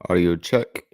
Audio check.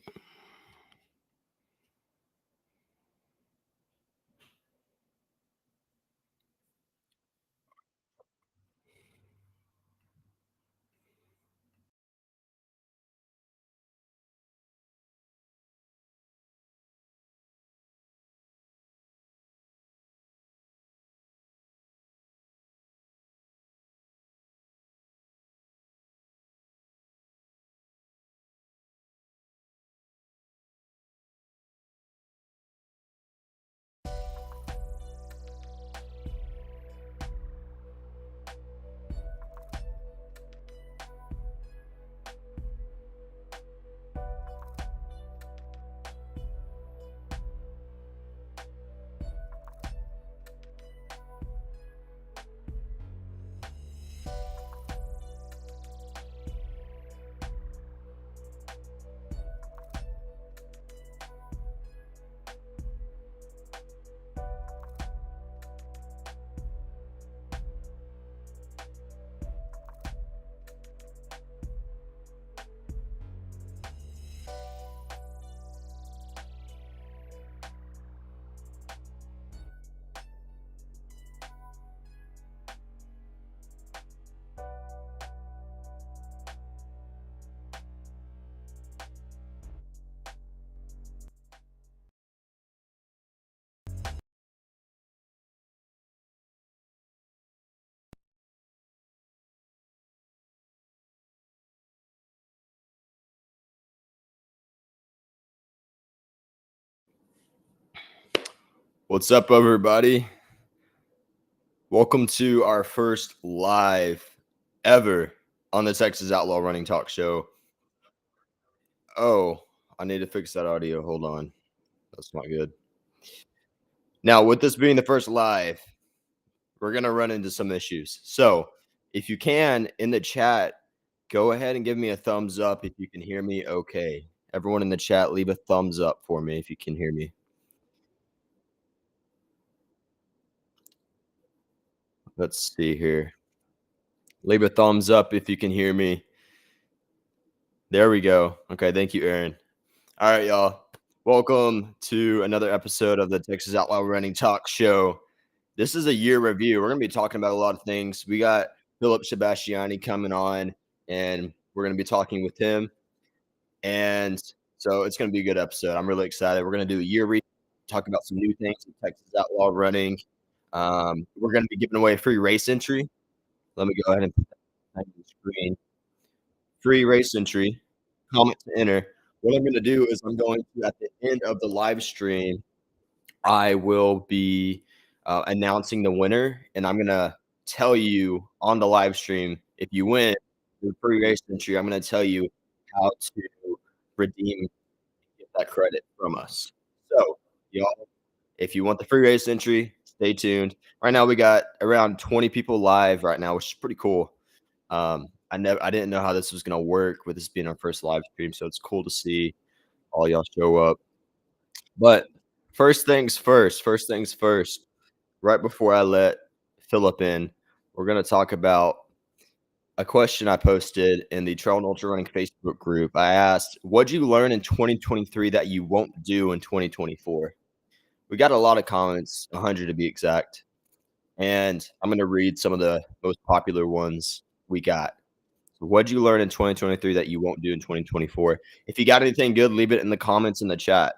What's up, everybody? Welcome to our first live ever on the Texas Outlaw Running Talk Show. Oh, I need to fix that audio. Hold on. That's not good. Now, with this being the first live, we're going to run into some issues. So, if you can, in the chat, go ahead and give me a thumbs up if you can hear me okay. Everyone in the chat, leave a thumbs up for me if you can hear me. Let's see here. Leave a thumbs up if you can hear me. There we go. Okay, thank you, Aaron. All right, y'all. Welcome to another episode of the Texas Outlaw Running Talk Show. This is a year review. We're going to be talking about a lot of things. We got Philip Sebastiani coming on, and we're going to be talking with him. And so it's going to be a good episode. I'm really excited. We're going to do a year review, talk about some new things in Texas Outlaw Running. We're going to be giving away a free race entry. Let me go ahead and put that on the screen. Free race entry. Comment to enter. What I'm going to do is I'm going to, at the end of the live stream, I will be announcing the winner, and I'm going to tell you on the live stream, if you win the free race entry, I'm going to tell you how to redeem get that credit from us. So, y'all, if you want the free race entry, stay tuned. Right now, we got around 20 people live right now, which is pretty cool. I didn't know how this was gonna work with this being our first live stream, so it's cool to see all y'all show up. But first things first, right before I let Philip in, we're gonna talk about a question I posted in the Trail and Ultra Running Facebook group. I asked, "What'd you learn in 2023 that you won't do in 2024?" We got a lot of comments, 100 to be exact, and I'm gonna read some of the most popular ones we got. What'd you learn in 2023 that you won't do in 2024? If you got anything good, leave it in the comments in the chat.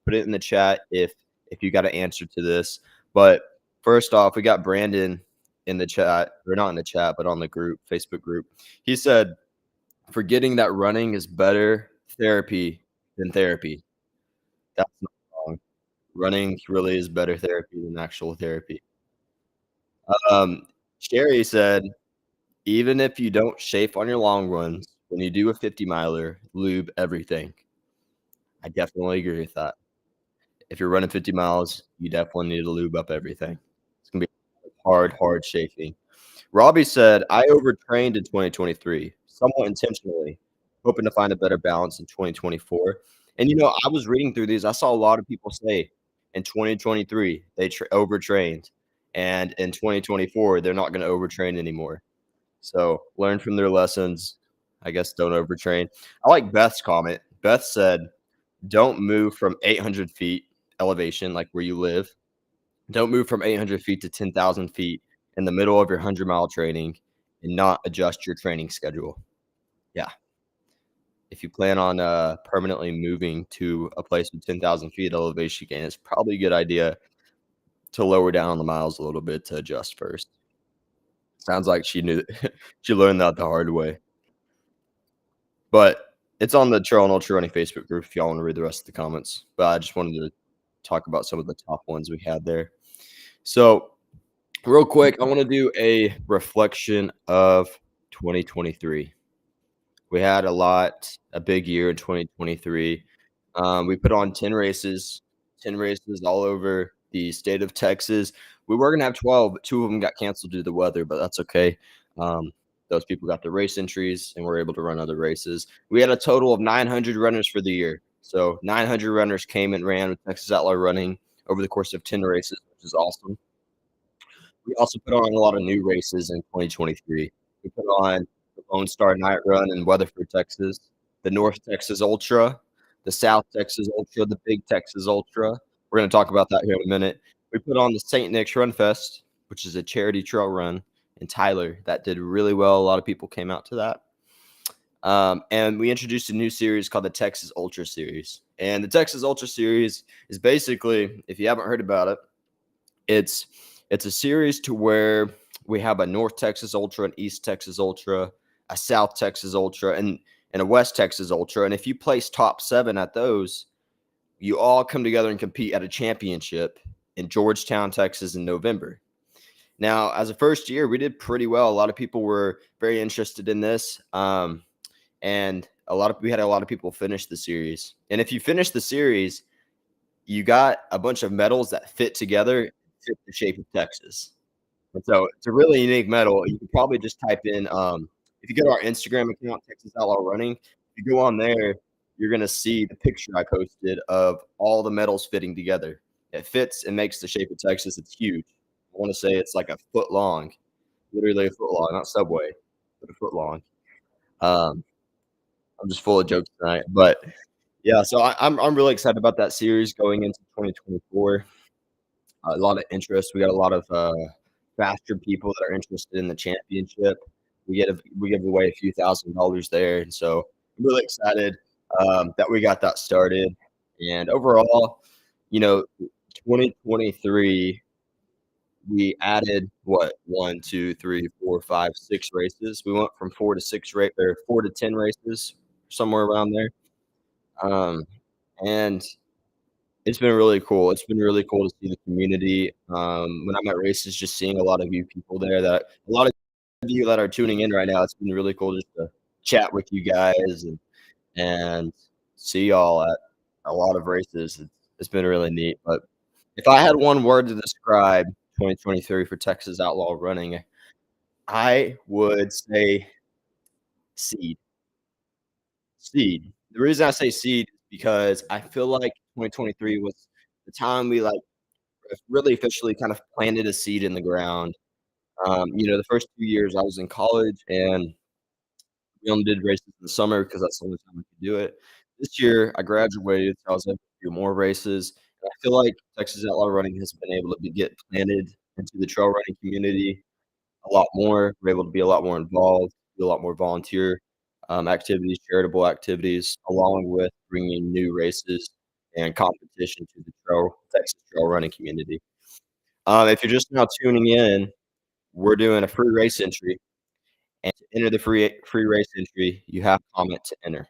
Put it in the chat if you got an answer to this. But first off, we got Brandon in the chat, or not in the chat, but on the group, Facebook group. He said, "Forgetting that running is better therapy than therapy." That's not wrong. Running really is better therapy than actual therapy. Sherry said, "Even if you don't shape on your long runs, when you do a 50 miler, lube everything." I definitely agree with that. If you're running 50 miles, you definitely need to lube up everything. It's gonna be hard shaping. Robbie said, "I overtrained in 2023, somewhat intentionally, hoping to find a better balance in 2024." And I was reading through these. I saw a lot of people say in 2023 they overtrained, and in 2024 they're not going to overtrain anymore. So learn from their lessons. I guess don't overtrain. I like Beth's comment. Beth said, "Don't move from 800 feet elevation, like where you live. Don't move from 800 feet to 10,000 feet in the middle of your 100-mile training and not adjust your training schedule." Yeah. If you plan on, permanently moving to a place with 10,000 feet elevation gain, it's probably a good idea to lower down on the miles a little bit to adjust first. Sounds like she knew she learned that the hard way. But it's on the Trail and Ultra Running Facebook group if y'all wanna read the rest of the comments. But I just wanted to talk about some of the top ones we had there. So, real quick, I wanna do a reflection of 2023. We had a big year in 2023. We put on 10 races all over the state of Texas. We were gonna have 12, but 2 of them got canceled due to the weather, but that's okay. Um, those people got their race entries and were able to run other races. We had a total of 900 runners for the year. So 900 runners came and ran with Texas Outlaw Running over the course of 10 races, which is awesome. We also put on a lot of new races in 2023. We put on the Lone Star Night Run in Weatherford, Texas, the North Texas Ultra, the South Texas Ultra, the Big Texas Ultra. We're going to talk about that here in a minute. We put on the St. Nick's Run Fest, which is a charity trail run in Tyler that did really well. A lot of people came out to that. And we introduced a new series called the Texas Ultra Series. And the Texas Ultra Series is basically, if you haven't heard about it, it's it's a series to where we have a North Texas Ultra, an East Texas Ultra, a South Texas Ultra, and a West Texas Ultra. And if you place top 7 at those, you all come together and compete at a championship in Georgetown, Texas in November. Now, as a first year, we did pretty well. A lot of people were very interested in this. And we had a lot of people finish the series. And if you finish the series, you got a bunch of medals that fit together, fit the shape of Texas. And so it's a really unique medal. You can probably just type in, if you go to our Instagram account, Texas Outlaw Running, if you go on there, you're gonna see the picture I posted of all the medals fitting together. It fits and makes the shape of Texas. It's huge. I want to say it's like a foot long, literally a foot long, not Subway, but a foot long. Um, I'm just full of jokes tonight, but yeah. So I'm really excited about that series going into 2024. A lot of interest. We got a lot of faster people that are interested in the championship. We give away a few $1,000s there, and so I'm really excited that we got that started. And overall, 2023 we added what 1, 2, 3, 4, 5, 6 races. We went from 4 to 10 races, somewhere around there. Um, and it's been really cool. It's been really cool to see the community. When I'm at races, just seeing a lot of you people there a lot of you that are tuning in right now, it's been really cool just to chat with you guys and see y'all at a lot of races. It's been really neat. But if I had one word to describe 2023 for Texas Outlaw Running, I would say seed. Seed. The reason I say seed is because I feel like 2023 was the time we really officially kind of planted a seed in the ground. The first 2 years I was in college and we only did races in the summer because that's the only time we could do it. This year I graduated, so I was able to do more races. And I feel like Texas Outlaw Running has been able to get planted into the trail running community a lot more. We're able to be a lot more involved, do a lot more volunteer activities, charitable activities, along with bringing new races and competition to the Texas trail running community. If you're just now tuning in, we're doing a free race entry, and to enter the free race entry, you have to comment to enter.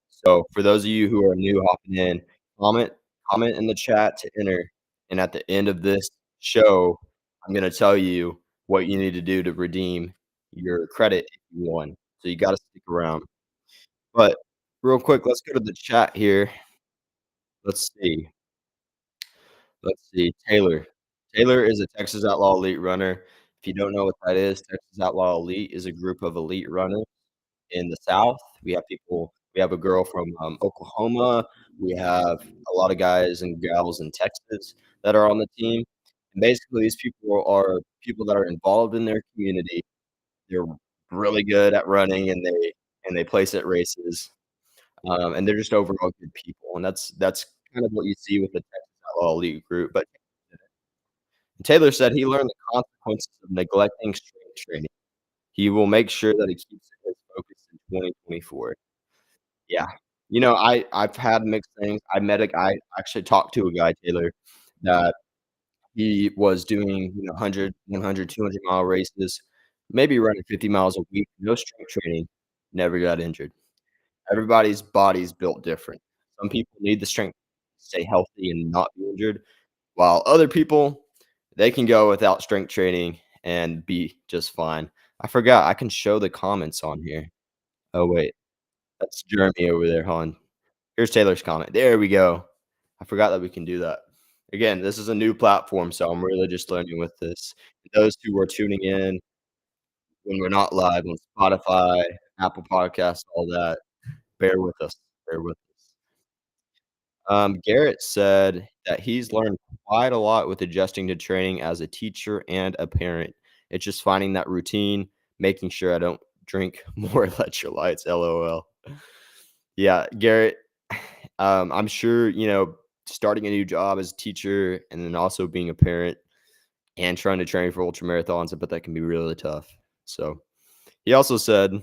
So for those of you who are new hopping in, comment comment in the chat to enter, and at the end of this show, I'm gonna tell you what you need to do to redeem your credit if you won. So you gotta stick around. But real quick, let's go to the chat here. Let's see. Let's see, Taylor. Taylor is a Texas Outlaw Elite runner. If you don't know what that is, Texas Outlaw Elite is a group of elite runners in the South. We have a girl from, Oklahoma. We have a lot of guys and gals in Texas that are on the team. And basically, these people are people that are involved in their community. They're really good at running, and they place at races. and they're just overall good people, and that's kind of what you see with the Texas Outlaw Elite group. But Taylor said he learned the consequences of neglecting strength training. He will make sure that he keeps his focus in 2024. Yeah. I've had mixed things. I met a guy actually talked to a guy, Taylor, that he was doing, 100, 100, 200-mile races, maybe running 50 miles a week, no strength training, never got injured. Everybody's body's built different. Some people need the strength to stay healthy and not be injured, while other people, they can go without strength training and be just fine. I forgot I can show the comments on here. Oh, wait, that's Jeremy over there, hold on. Here's Taylor's comment. There we go. I forgot that we can do that. Again, this is a new platform, so I'm really just learning with this. Those who are tuning in when we're not live on Spotify, Apple Podcasts, all that, bear with us. Bear with us. Garrett said that he's learned quite a lot with adjusting to training as a teacher and a parent. It's just finding that routine, making sure I don't drink more electrolytes. LOL. Yeah, Garrett, I'm sure, starting a new job as a teacher and then also being a parent and trying to train for ultra marathons, I bet that can be really tough. So he also said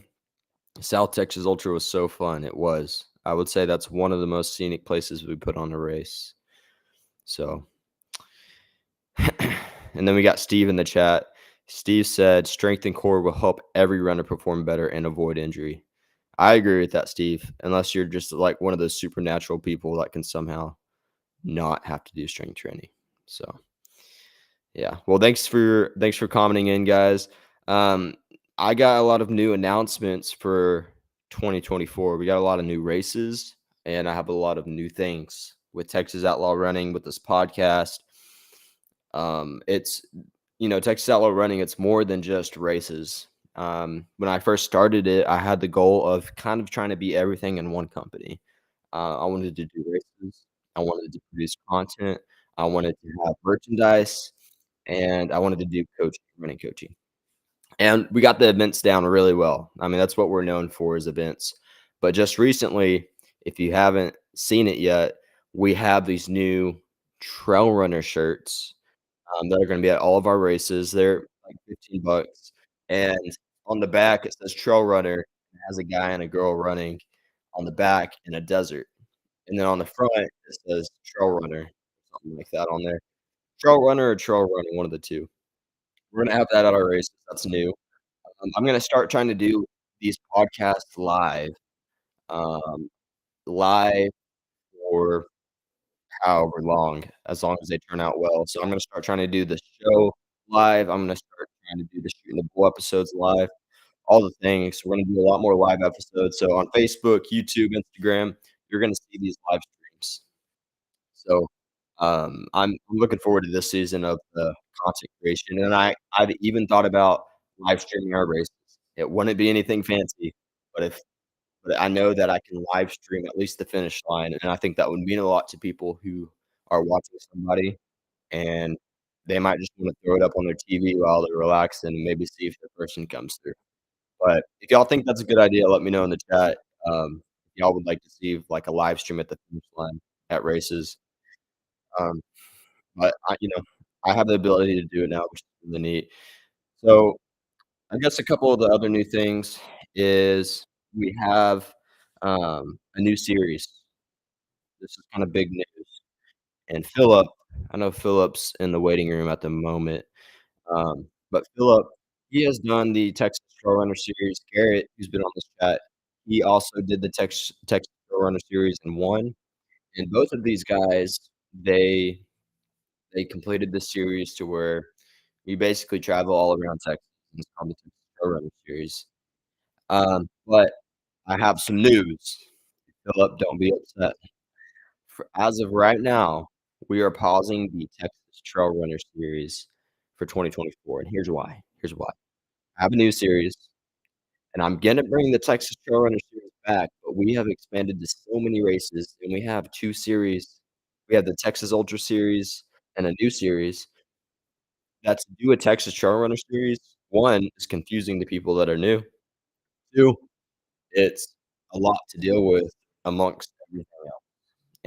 South Texas Ultra was so fun. It was. I would say that's one of the most scenic places we put on a race. So, and then we got Steve in the chat. Steve said strength and core will help every runner perform better and avoid injury. I agree with that, Steve. Unless you're just like one of those supernatural people that can somehow not have to do strength training. So, yeah. Well, thanks for commenting in, guys. Um, I got a lot of new announcements for 2024. We got a lot of new races, and I have a lot of new things with Texas Outlaw Running with this podcast. It's Texas Outlaw Running. It's more than just races. When I first started it, I had the goal of kind of trying to be everything in one company. I wanted to do races. I wanted to produce content. I wanted to have merchandise, and I wanted to do coaching, running coaching. And we got the events down really well. I mean, that's what we're known for is events. But just recently, if you haven't seen it yet, we have these new trail runner shirts that are going to be at all of our races. They're like $15, and on the back it says trail runner. It has a guy and a girl running on the back in a desert, and then on the front it says trail runner, something like that on there. Trail runner or trail running, one of the two. We're gonna have that at our races. That's new. I'm gonna start trying to do these podcasts um, live for however long, as long as they turn out well. So I'm gonna start trying to do the show live. I'm gonna start trying to do the shooting the bull episodes live, all the things. We're gonna do a lot more live episodes. So on Facebook, YouTube, Instagram, you're gonna see these live streams. So I'm looking forward to this season of the content creation, and I've even thought about live streaming our races. It wouldn't be anything fancy, but if but I know that I can live stream at least the finish line, and I think that would mean a lot to people who are watching somebody, and they might just wanna throw it up on their TV while they're relaxing and maybe see if the person comes through. But if y'all think that's a good idea, let me know in the chat. If y'all would like to see, like, a live stream at the finish line at races. Um, but I have the ability to do it now, which is really neat. So, I guess a couple of the other new things is we have, a new series. This is kinda big news, and Philip, I know Philip's in the waiting room at the moment, but Philip, he has done the Texas Trail Runner series. Garrett, who's been on this chat, he also did the Texas Trail Runner series and won, and both of these guys, they they completed the series to where we basically travel all around Texas, and it's called the Texas Trail Runner series. But I have some news. Philip, don't be upset. As of right now, we are pausing the Texas Trail Runner series for 2024, and here's why. Here's why. I have a new series, and I'm gonna bring the Texas Trail Runner series back, but we have expanded to so many races, and we have 2 series. We have the Texas Ultra series and a new series. That to do a Texas Trail Runner series, 1, is confusing to people that are new. 2, it's a lot to deal with, amongst everything else.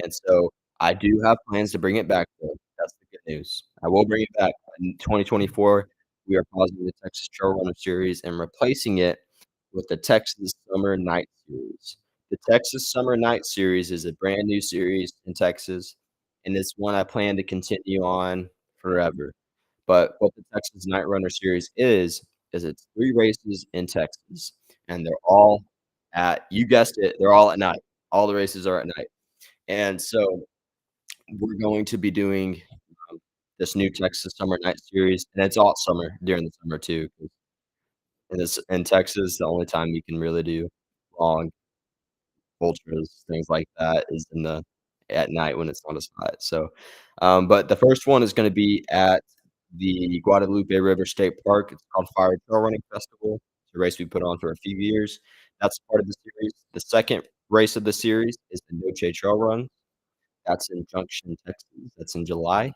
And so I do have plans to bring it back though. That's the good news. I will bring it back. In 2024, we are pausing the Texas Trail Runner Series and replacing it with the Texas Summer Night Series. The Texas Summer Night Series is a brand new series in Texas, and it's one I plan to continue on forever. But what the Texas Night Runner Series is it's 3 races in Texas, and they're all at you guessed it, they're all at night. All the races are at night. And so we're going to be doing, um, this new Texas Summer Night Series, and it's all summer during the summer too, 'cause in Texas, the only time you can really do long ultras, things like that is in the at night when it's not as hot, so, but the first one is gonna be at the Guadalupe River State Park. It's called Fire Trail Running Festival. It's a race we put on for a few years. That's part of the series. The second race of the series is the Noche Trail Run. That's in Junction, Texas. That's in July,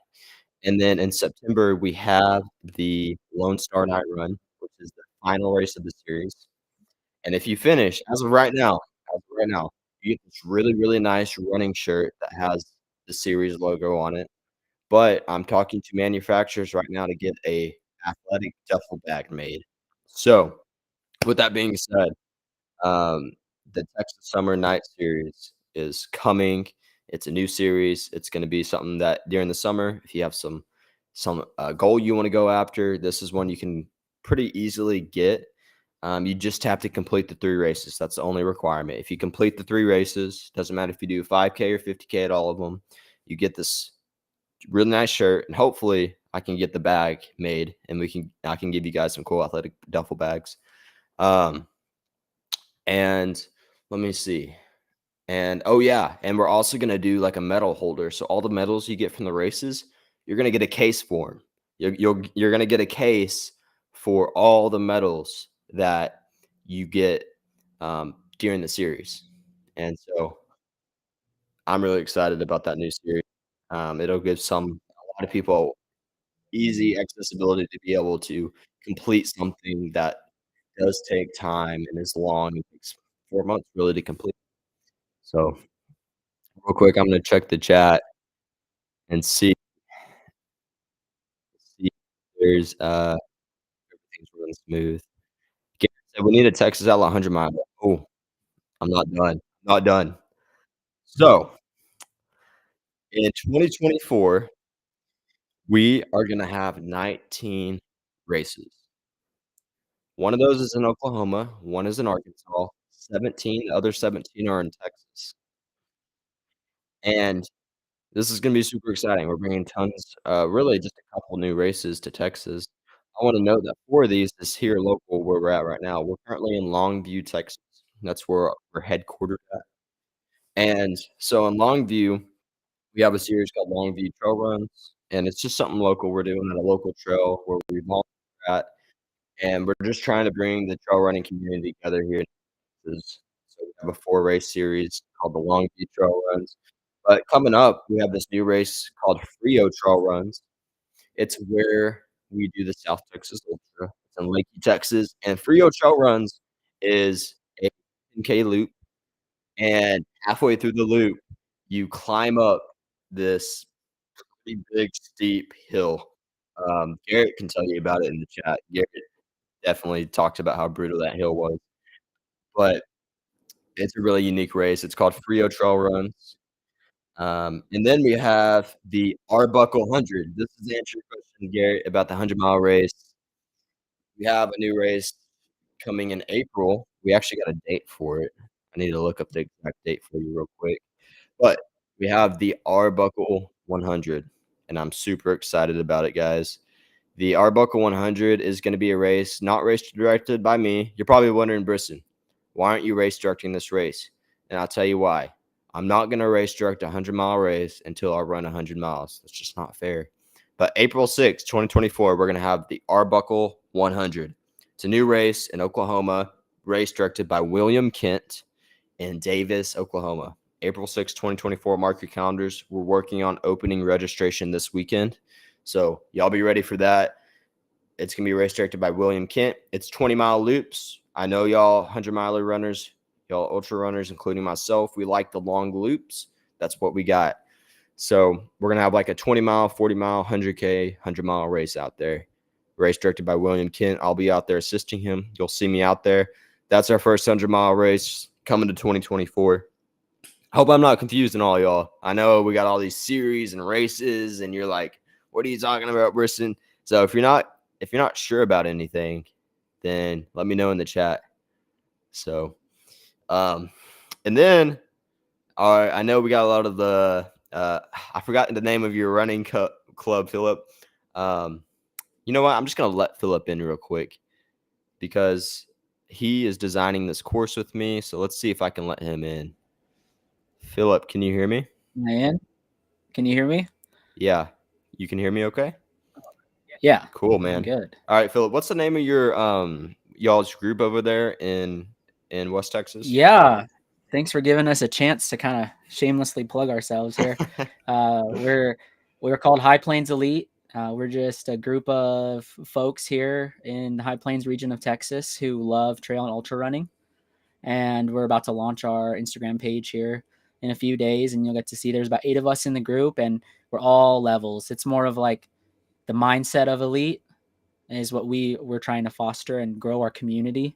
and then in September, we have the Lone Star Night Run, which is the final race of the series. And if you finish, as of right now, you get this really, really nice running shirt that has the series logo on it. But I'm talking to manufacturers right now to get a athletic duffel bag made. So, with that being said, um, the Texas Summer Night Series is coming. It's a new series. It's gonna be something that during the summer, if you have some goal you wanna go after, this is one you can pretty easily get. You just have to complete the 3 races. That's the only requirement. If you complete the 3 races, doesn't matter if you do 5K or 50K at all of them, you get this really nice shirt, and hopefully I can get the bag made, and I can give you guys some cool athletic duffel bags. Um, and let me see. And oh yeah, and we're also gonna do like a medal holder. So all the medals you get from the races, you're gonna get a case for 'em. You're gonna get a case for all the medals that you get during the series. And so I'm really excited about that new series. It'll give a lot of people easy accessibility to be able to complete something that does take time and is long. It takes 4 months really to complete. So real quick, I'm gonna check the chat and see if there's, everything's running smooth. Garrett said, "We need a Texas Outlaw 100 mile." Oh, I'm not done, not done. So, in 2024, we are gonna have 19 races. One of those is in Oklahoma, one is in Arkansas, 17 the other 17 are in Texas, and this is gonna be super exciting. We're bringing tons really just a couple new races to Texas. I wanna note that 4 of these is here local where we're at right now. We're currently in Longview, Texas. That's where we're headquartered at, and so in Longview, we have a series called Longview Trail Runs, and it's just something local we're doing at a local trail where we volunteer at, and we're just trying to bring the trail running community together here in Texas. So we have a 4-race series called the Longview Trail Runs, but coming up, we have this new race called Frio Trail Runs. It's where we do the South Texas Ultra. It's in Leakey, Texas, and Frio Trail Runs is a 10K loop, and halfway through the loop, you climb up this pretty big steep hill. Garrett can tell you about it in the chat. Garrett definitely talked about how brutal that hill was, but it's a really unique race. It's called Frio Trail Runs. And then we have the Arbuckle 100. This is to answer your question, Garrett, about the 100-mile race. We have a new race coming in April. We actually got a date for it. I need to look up the exact date for you real quick. But we have the Arbuckle 100, and I'm super excited about it, guys. The Arbuckle 100 is going to be a race, not race directed by me. You're probably wondering, Briston, why aren't you race directing this race? And I'll tell you why. I'm not going to race direct a 100-mile race until I run 100 miles. That's just not fair. But April 6th, 2024, we're going to have the Arbuckle 100. It's a new race in Oklahoma, race directed by William Kent in Davis, Oklahoma. April 6th, 2024. Mark your calendars. We're working on opening registration this weekend. So y'all be ready for that. It's going to be race directed by William Kent. It's 20-mile loops. I know y'all 100-miler runners Y'all ultra runners, including myself, we like the long loops. That's what we got. So we're going to have like a 20-mile, 40-mile, 100K, 100-mile race out there. Race directed by William Kent. I'll be out there assisting him. You'll see me out there. That's our first 100-mile race coming to 2024. Hope I'm not confusing all y'all. I know we got all these series and races, and you're like, what are you talking about, Briston? So if you're not sure about anything, then let me know in the chat. So, and then I know we got a lot of the I forgot the name of your running club, Philip. You know what? I'm just gonna let Philip in real quick because he is designing this course with me. So let's see if I can let him in. Philip, can you hear me? Am I in? Can you hear me? Yeah. You can hear me okay? Yeah. Cool, man. Good. All right, Philip, what's the name of your y'all's group over there in West Texas? Yeah. Thanks for giving us a chance to kind of shamelessly plug ourselves here. We're called High Plains Elite. We're just a group of folks here in the High Plains region of Texas who love trail and ultra running. And we're about to launch our Instagram page here in a few days, and you'll get to see there's about 8 of us in the group, and we're all levels. It's more of like the mindset of elite is what we're trying to foster and grow our community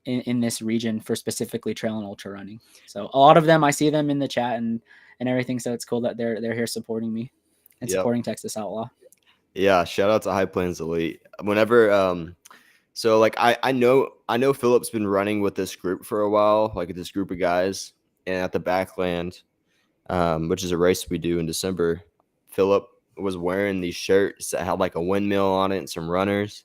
in this region for specifically trail and ultra running. So a lot of them, I see them in the chat and everything. So it's cool that they're here supporting me and supporting Texas Outlaw. Yeah, shout out to High Plains Elite. Whenever so like I know Philip's been running with this group for a while, like this group of guys, and at the Backland, which is a race we do in December, Philip was wearing these shirts that had like a windmill on it and some runners.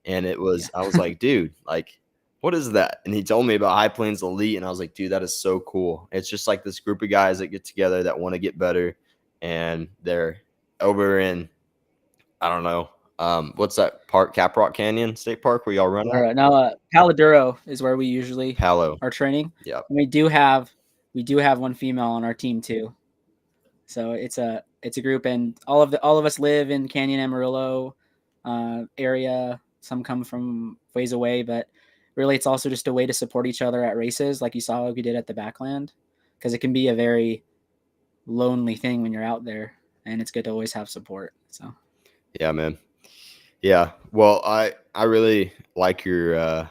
And it was, I was like, dude, like, what is that? And he told me about High Plains Elite. And I was like, dude, that is so cool. It's just like this group of guys that get together that want to get better. And they're over in, I don't know, what's that park? Caprock Canyon State Park where y'all run at? Now, Paladuro is where we usually Palo. are training. Yeah. And we do have one female on our team too. So it's a group, and all of us live in Canyon Amarillo area. Some come from ways away, but really it's also just a way to support each other at races, like you saw like we did at the Backland, because it can be a very lonely thing when you're out there, and it's good to always have support. So yeah, man. Yeah. Well, I really like your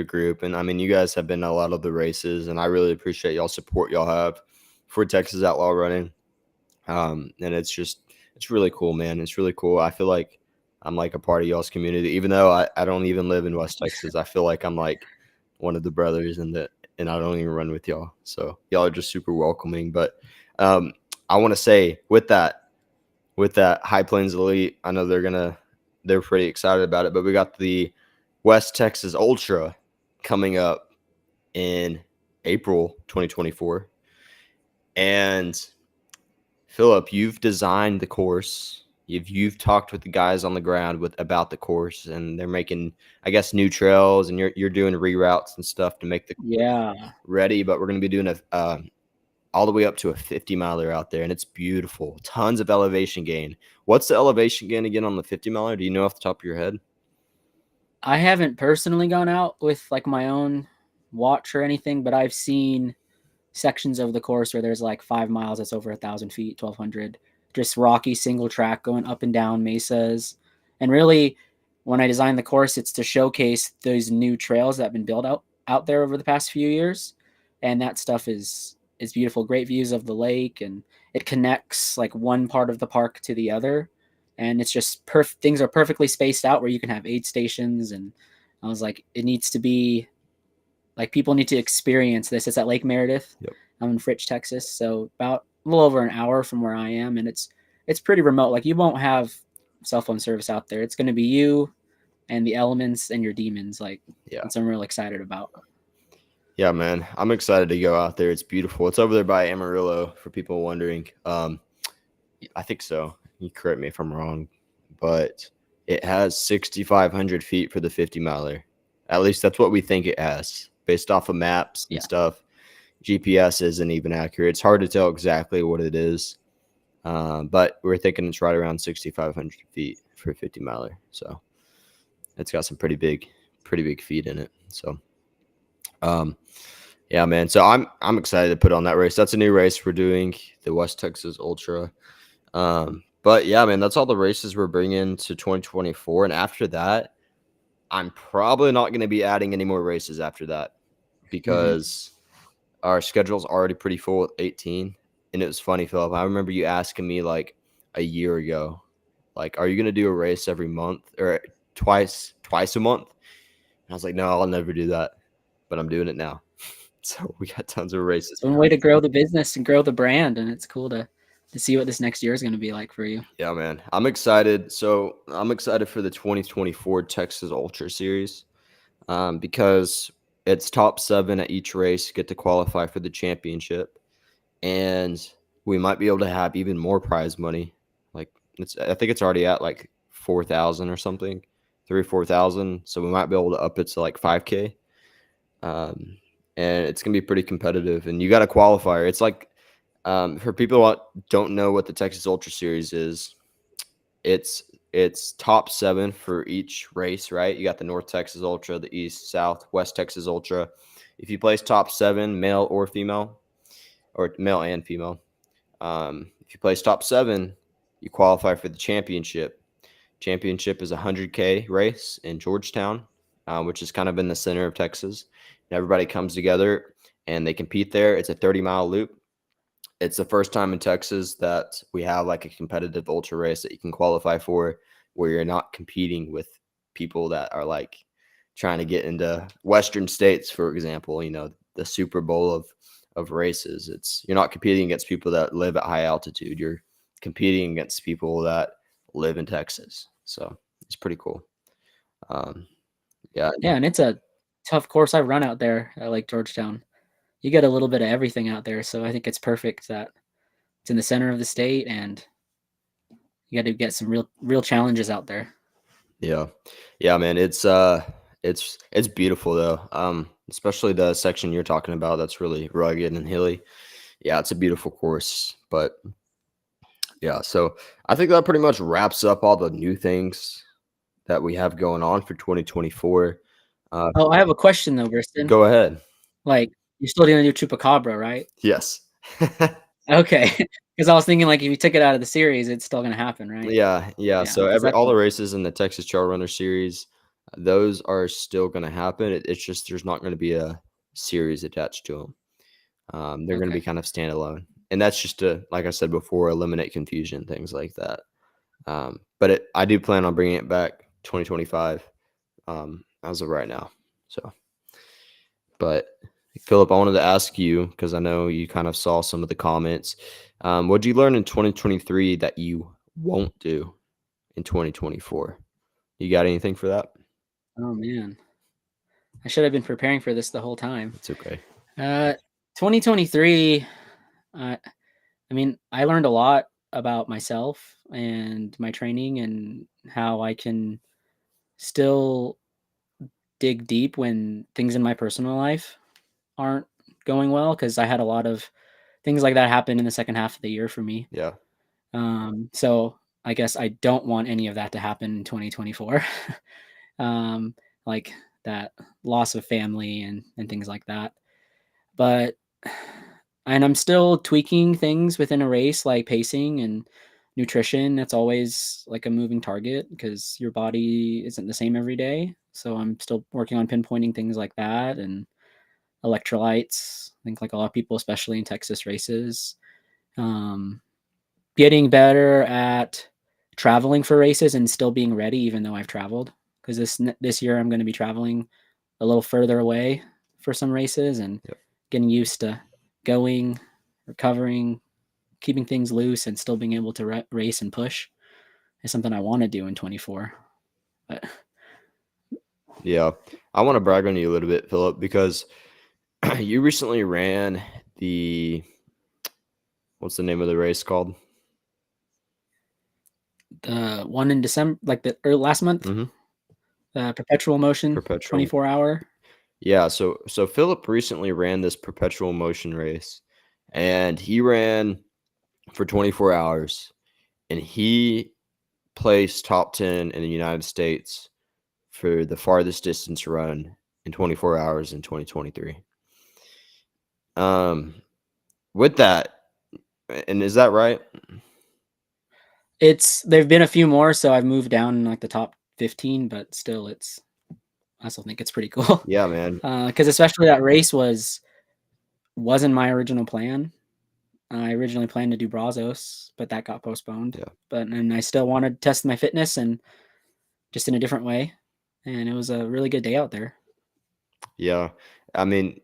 group, and I mean, you guys have been at a lot of the races, and I really appreciate y'all support y'all have for Texas Outlaw Running. And it's really cool, man. It's really cool. I feel like I'm like a part of y'all's community, even though I don't even live in West Texas. I feel like I'm like one of the brothers and I don't even run with y'all. So y'all are just super welcoming. But I want to say with that High Plains Elite, I know they're pretty excited about it, but we got the West Texas Ultra coming up in April 2024. And Philip, you've designed the course. You've talked with the guys on the ground about the course, and they're making, I guess, new trails, and you're doing reroutes and stuff to make the course ready. But we're going to be doing all the way up to a 50-miler out there, and it's beautiful. Tons of elevation gain. What's the elevation gain again on the 50-miler? Do you know off the top of your head? I haven't personally gone out with like my own watch or anything, but I've seen sections of the course where there's like 5 miles that's over 1,000 feet, 1,200, just rocky single track going up and down mesas. And really, when I designed the course, it's to showcase those new trails that have been built out there over the past few years, and that stuff is beautiful. Great views of the lake, and it connects like one part of the park to the other, and it's just things are perfectly spaced out where you can have aid stations. And I was like, it needs to be like people need to experience this. It's at Lake Meredith. Yep. I'm in Fritch, Texas, so about a little over an hour from where I am, and it's pretty remote. Like you won't have cell phone service out there. It's going to be you and the elements and your demons. Like, that's what I'm real excited about. Yeah, man, I'm excited to go out there. It's beautiful. It's over there by Amarillo, for people wondering. I think so. You correct me if I'm wrong, but it has 6,500 feet for the 50-miler. At least that's what we think it has, based off of maps and stuff. GPS isn't even accurate. It's hard to tell exactly what it is, but we're thinking it's right around 6,500 feet for a 50-miler. So it's got some pretty big feet in it. So Yeah, man. So I'm excited to put on that race. That's a new race we're doing, the West Texas Ultra. But yeah, man, that's all the races we're bringing to 2024. And after that, I'm probably not going to be adding any more races after that because our schedule's already pretty full with 18. And it was funny, Philip. I remember you asking me like a year ago, like, are you going to do a race every month or twice a month? And I was like, no, I'll never do that. But I'm doing it now. So we got tons of races. It's one way to grow the business and grow the brand, and it's cool to see what this next year is going to be like for you. Yeah, man. I'm excited. So I'm excited for the 2024 Texas Ultra Series because it's top 7 at each race get to qualify for the championship. And we might be able to have even more prize money. Like I think it's already at like 4,000 or something, 3 or 4,000. So we might be able to up it to like 5K. And it's gonna be pretty competitive. And you got a qualifier. It's like for people who don't know what the Texas Ultra Series is, it's top 7 for each race, right? You got the North Texas Ultra, the East, South, West Texas Ultra. If you place top 7, male or female, or male and female, if you place top 7, you qualify for the championship. Championship is a 100K race in Georgetown, which is kind of in the center of Texas. And everybody comes together and they compete there. It's a 30-mile loop. It's the first time in Texas that we have like a competitive ultra race that you can qualify for where you're not competing with people that are like trying to get into Western states, for example, the Super Bowl of races. You're not competing against people that live at high altitude. You're competing against people that live in Texas. So it's pretty cool. Yeah. Yeah, and it's a tough course. I run out there at Lake Georgetown. You get a little bit of everything out there, so I think it's perfect that it's in the center of the state, and you got to get some real challenges out there. Yeah, man. It's beautiful though. Especially the section you're talking about. That's really rugged and hilly. Yeah, it's a beautiful course. But yeah, so I think that pretty much wraps up all the new things that we have going on for 2024. Oh, I have a question though, Briston. Go ahead. Like, you're still gonna do Chupacabra, right? Yes. Okay, because I was thinking like if you took it out of the series, it's still gonna happen, right? Yeah. So because all the races in the Texas Trail Runner Series, those are still going to happen. It's just there's not going to be a series attached to them. They're going to be kind of standalone, and that's just to, like I said before, eliminate confusion, things like that. But I do plan on bringing it back 2025 as of right now. So, but Philip, I wanted to ask you because I know you kind of saw some of the comments. What did you learn in 2023 that you won't do in 2024? You got anything for that? Oh man, I should have been preparing for this the whole time. It's okay. 2023. I mean, I learned a lot about myself and my training and how I can still dig deep when things in my personal life aren't going well, because I had a lot of things like that happen in the second half of the year for me. Yeah. So I guess I don't want any of that to happen in 2024. Like that loss of family and things like that. But and I'm still tweaking things within a race, like pacing and nutrition. That's always like a moving target because your body isn't the same every day. So I'm still working on pinpointing things like that, and electrolytes. I think like a lot of people, especially in Texas races, getting better at traveling for races and still being ready, even though I've traveled. Because this year I'm going to be traveling a little further away for some races, and getting used to going, recovering, keeping things loose, and still being able to race and push is something I want to do in 24. But yeah, I want to brag on you a little bit, Philip, because you recently ran what's the name of the race called? The one in December, like last month, the Perpetual Motion 24-hour. Yeah, so Philip recently ran this Perpetual Motion race, and he ran for 24 hours, and he placed top 10 in the United States for the farthest distance run in 24 hours in 2023. With that, and is that right? There've been a few more, so I've moved down in like the top 15, but still I still think it's pretty cool. Yeah, man. Because especially that race wasn't my original plan. I originally planned to do Brazos, but that got postponed. Yeah. And I still wanted to test my fitness and just in a different way. And it was a really good day out there. Yeah. I mean,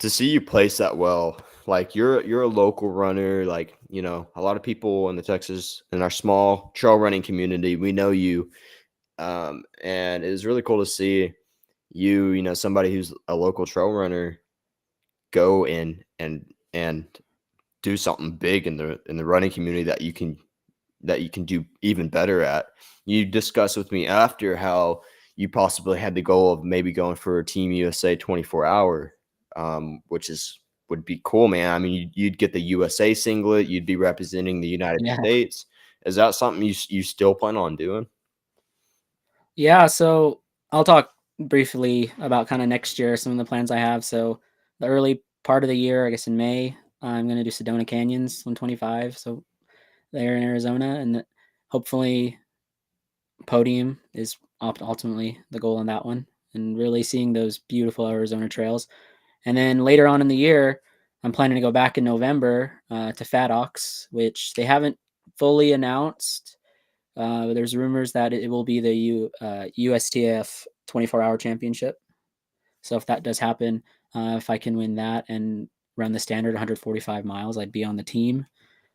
to see you place that well, like you're a local runner, like, you know, a lot of people in the Texas in our small trail running community, we know you. And it was really cool to see you, you know, somebody who's a local trail runner go in and do something big in the running community that you can do even better at. You discussed with me after how you possibly had the goal of maybe going for a Team USA 24-hour, which would be cool, man. I mean, you'd get the USA singlet, you'd be representing the United Yeah. States. Is that something you still plan on doing? Yeah. So I'll talk briefly about kind of next year, some of the plans I have. So the early part of the year, I guess in May, I'm going to do Sedona Canyons 125. So there in Arizona, and hopefully podium is ultimately the goal on that one, and really seeing those beautiful Arizona trails. And then later on in the year, I'm planning to go back in November to Fat Ox, which they haven't fully announced. There's rumors that it will be the USTF 24-hour championship. So if that does happen, if I can win that and run the standard 145 miles, I'd be on the team.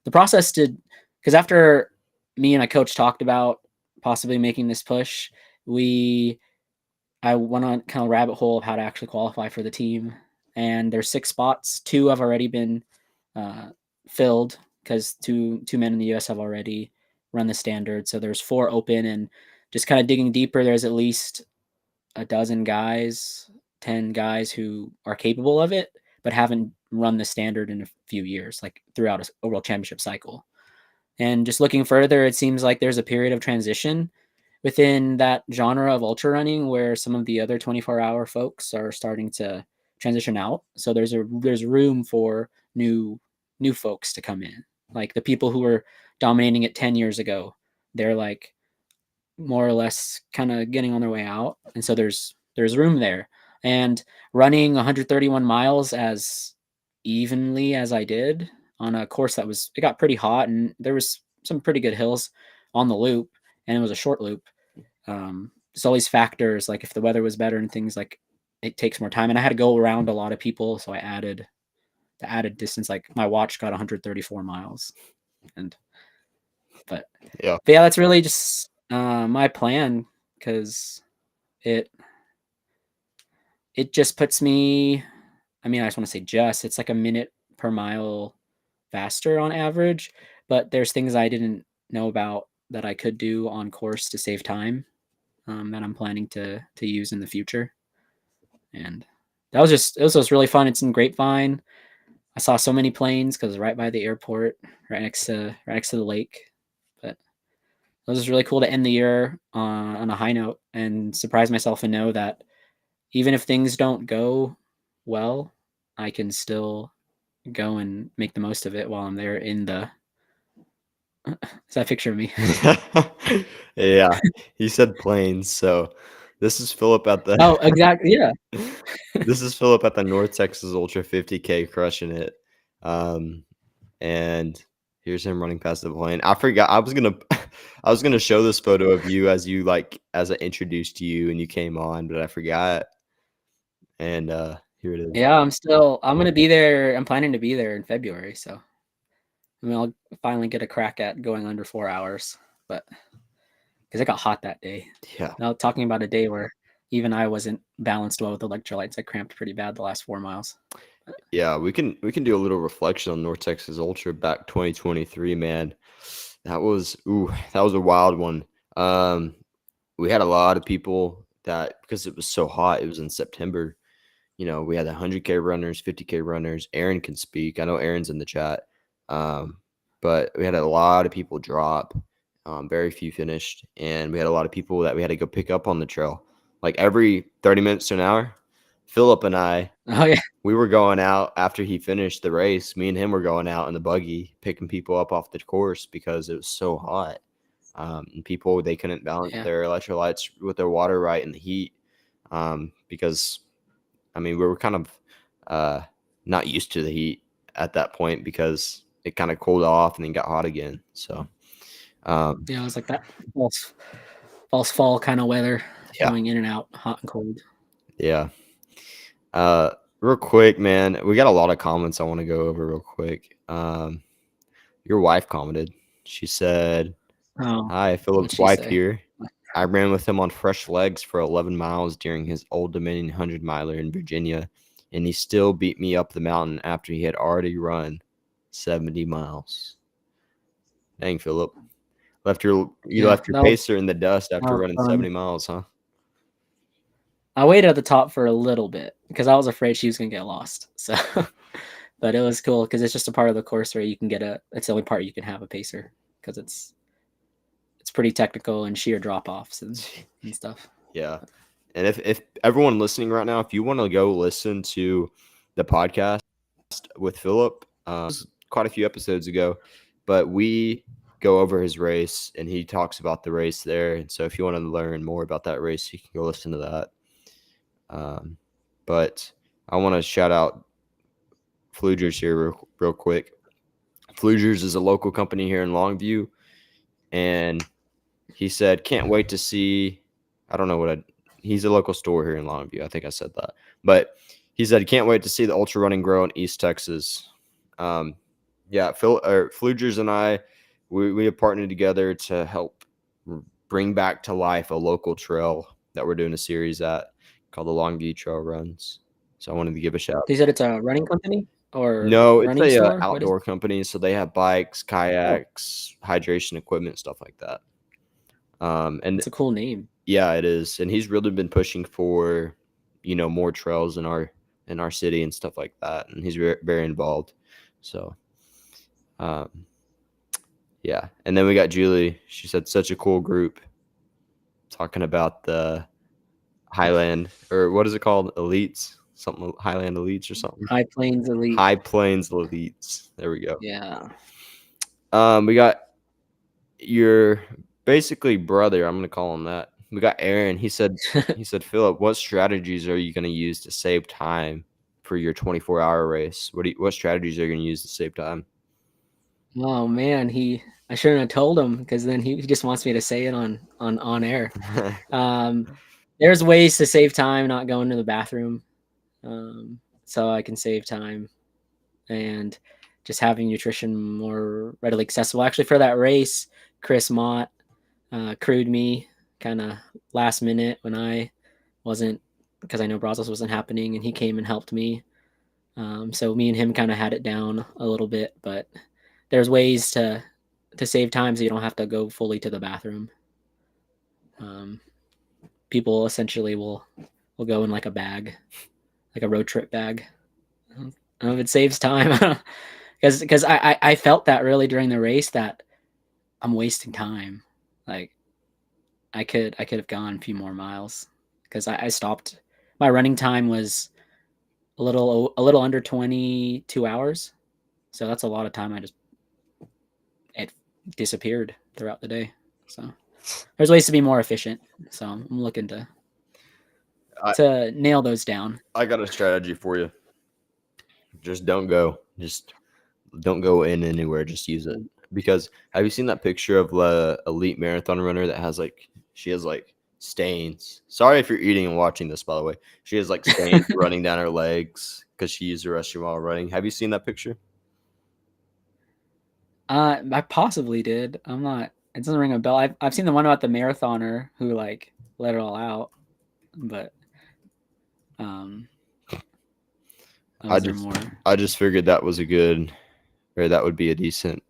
The process because after me and my coach talked about possibly making this push, I went on kind of rabbit hole of how to actually qualify for the team. And there's 6 spots. 2 have already been filled because two men in the U.S. have already run the standard. So there's 4 open, and just kind of digging deeper, there's at least a dozen guys, 10 guys who are capable of it, but haven't run the standard in a few years, like throughout a world championship cycle. And just looking further, it seems like there's a period of transition within that genre of ultra running where some of the other 24-hour folks are starting to transition out. So there's room for new folks to come in. Like the people who were dominating it 10 years ago, they're like more or less kind of getting on their way out. And so there's room there. And running 131 miles as evenly as I did on a course it got pretty hot, and there was some pretty good hills on the loop, and it was a short loop. There's all these factors, like if the weather was better and things, like it takes more time, and I had to go around a lot of people, so I added the added distance. Like my watch got 134 miles, but yeah, that's really just my plan, because it just puts me, I mean, I just want to say it's like a minute per mile faster on average, but there's things I didn't know about that I could do on course to save time, that I'm planning to use in the future. And it was just really fun. It's in Grapevine. I saw so many planes because right by the airport, right next to the lake. But it was just really cool to end the year on a high note and surprise myself and know that even if things don't go well, I can still go and make the most of it while I'm there in the. Is that a picture of me? Yeah, he said planes. So this is Philip at the. Oh, exactly. Yeah. This is Philip at the North Texas Ultra 50K, crushing it. And here's him running past the plane. I forgot. I was gonna show this photo of you as I introduced you and you came on, but I forgot. And here it is. Yeah, I'm gonna be there. I'm planning to be there in February, so I mean, I'll finally get a crack at going under 4 hours, but because it got hot that day. Yeah. Now talking about a day where even I wasn't balanced well with electrolytes, I cramped pretty bad the last 4 miles. Yeah, we can do a little reflection on North Texas Ultra back 2023, man. That was a wild one. We had a lot of people that, because it was so hot, it was in September. You know, we had 100K runners, 50K runners. Aaron can speak. I know Aaron's in the chat. But we had a lot of people drop. Very few finished, and we had a lot of people that we had to go pick up on the trail, like every 30 minutes to an hour. Philip and I, Oh yeah. we were going out after he finished the race. Me and him were going out in the buggy, picking people up off the course because it was so hot. And people, they couldn't balance Yeah. their electrolytes with their water right in the heat. Because, I mean, we were kind of not used to the heat at that point because it kind of cooled off and then got hot again. So, Yeah, it was like that false fall kind of weather, yeah. going in and out, hot and cold. Yeah. Real quick, man, we got a lot of comments I want to go over real quick. Your wife commented. She said, Oh, "Hi, what'd Philip's she wife say? here. I ran with him on fresh legs for 11 miles during his Old Dominion 100 miler in Virginia, and he still beat me up the mountain after he had already run 70 miles. Dang, Philip. You Yeah, left your pacer in the dust that after was running fun. 70 miles, huh?" I waited at the top for a little bit because I was afraid she was gonna get lost. So, but it was cool because it's just a part of the course where you can get it's the only part you can have a pacer because it's pretty technical and sheer drop offs and stuff. Yeah. And if everyone listening right now, if you want to go listen to the podcast with Philip, it was quite a few episodes ago, but we go over his race and he talks about the race there. And so if you want to learn more about that race, you can go listen to that. But I want to shout out Flugers here real quick. Flugers is a local company here in Longview, and he said, "Can't wait to see." I don't know what he's a local store here in Longview. I think I said that, but he said, "Can't wait to see the ultra running grow in East Texas." Yeah, Flugers and I, we have partnered together to help bring back to life a local trail that we're doing a series at called the Longview Trail Runs. So I wanted to give a shout. He said it's a running company or No, it's running a store. What is? outdoor company, so they have bikes, kayaks, hydration equipment, stuff like that. And It's a cool name. yeah, it is. And he's really been pushing for, more trails in our city and stuff like that. And he's very, very involved. So, yeah. And then we got Julie. She said such a cool group talking about the Highland, or what is it called? Elites, something Highland Elites or something. High Plains Elite. High Plains Elites. There we go. Yeah. We got your basically brother. I'm gonna call him that. We got Aaron. He said, Philip, what strategies are you gonna use to save time for your 24-hour race? What strategies are you gonna use to save time? Oh man, I shouldn't have told him because then he just wants me to say it on air. There's ways to save time not going to the bathroom, so I can save time and just having nutrition more readily accessible. Actually, for that race, Chris Mott crewed me kind of last minute when I wasn't, because I know Brazos wasn't happening, and he came and helped me. So me and him kind of had it down a little bit, but there's ways to save time so you don't have to go fully to the bathroom. People essentially will go in like a bag, like a road trip bag. I don't know if it saves time because I felt that really during the race that I'm wasting time. Like I could have gone a few more miles because I stopped. My running time was a little under 22 hours, so that's a lot of time. It disappeared throughout the day. So there's ways to be more efficient. So I'm looking to nail those down. I got a strategy for you. Just don't go. Just don't go in anywhere. Just use it. Because have you seen that picture of the elite marathon runner that has she has stains? Sorry if you're eating and watching this, by the way. She has stains running down her legs because she used the restroom while running. Have you seen that picture? I possibly did. I'm not. It doesn't ring a bell. I've seen the one about the marathoner who let it all out, but I just figured that was that would be a decent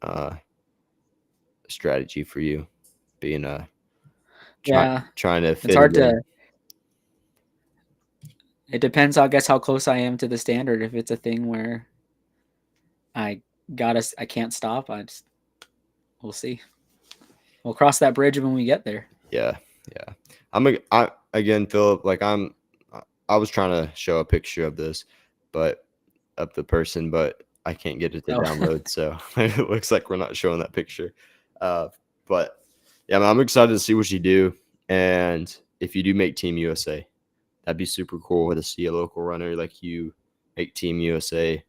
strategy for you, being trying to fit it's hard it in. to. It depends, I guess, how close I am to the standard. If it's a thing where I can't stop, we'll see. We'll cross that bridge when we get there. Yeah. Again, Philip, I was trying to show a picture of this, but of the person, but I can't get it to Oh. download. So it looks like we're not showing that picture. But yeah, man, I'm excited to see what you do. And if you do make Team USA, that'd be super cool to see a local runner like you make Team USA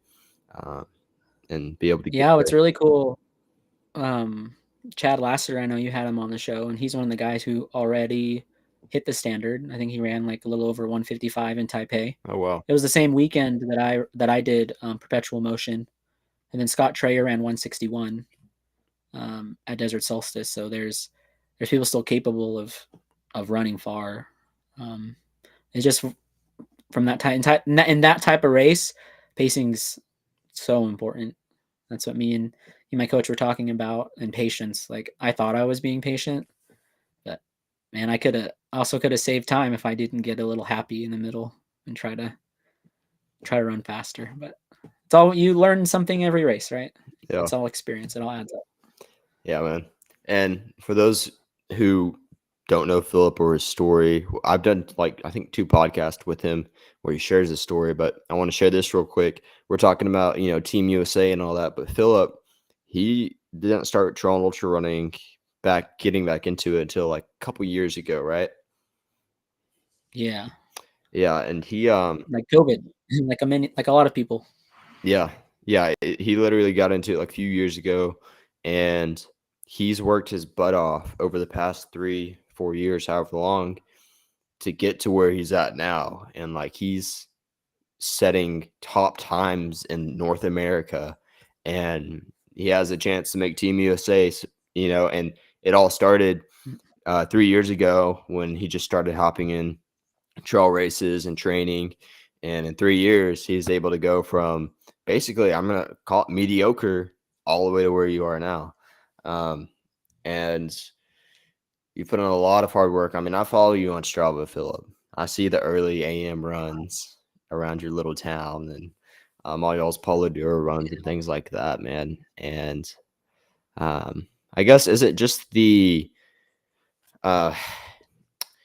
and be able to get Yeah, what's there. really cool, Chad Lasseter, I know you had him on the show, and he's one of the guys who already hit the standard. I think he ran like a little over 155 in Taipei. Oh, wow. It was the same weekend that I did perpetual motion, and then Scott Trayer ran 161 at Desert Solstice. So there's people still capable of running far. It's just from that type in that type of race, pacing's so important. That's what me and my coach were talking about, and patience. Like I thought I was being patient, but man, I also could have saved time if I didn't get a little happy in the middle and try to run faster. But it's all, you learn something every race, right? Yeah. It's all experience. It all adds up. Yeah, man. And for those who don't know Philip or his story, I've done like I think 2 podcasts with him where he shares his story, but I want to share this real quick. We're talking about, Team USA and all that, but Philip, he didn't start trail and ultra running getting back into it until like a couple years ago, right? Yeah, Yeah, and he like COVID, like a lot of people. yeah, yeah, he literally got into it like a few years ago, and he's worked his butt off over the past 3-4 years, however long, to get to where he's at now. And like he's setting top times in North America, and he has a chance to make Team USA, and it all started 3 years ago when he just started hopping in trail races and training. And in 3 years, he's able to go from basically, I'm going to call it mediocre, all the way to where you are now. And you put in a lot of hard work. I mean, I follow you on Strava, Philip. I see the early AM runs around your little town, and all y'all's Polo Duro runs and things like that, man. And I guess, is it just uh,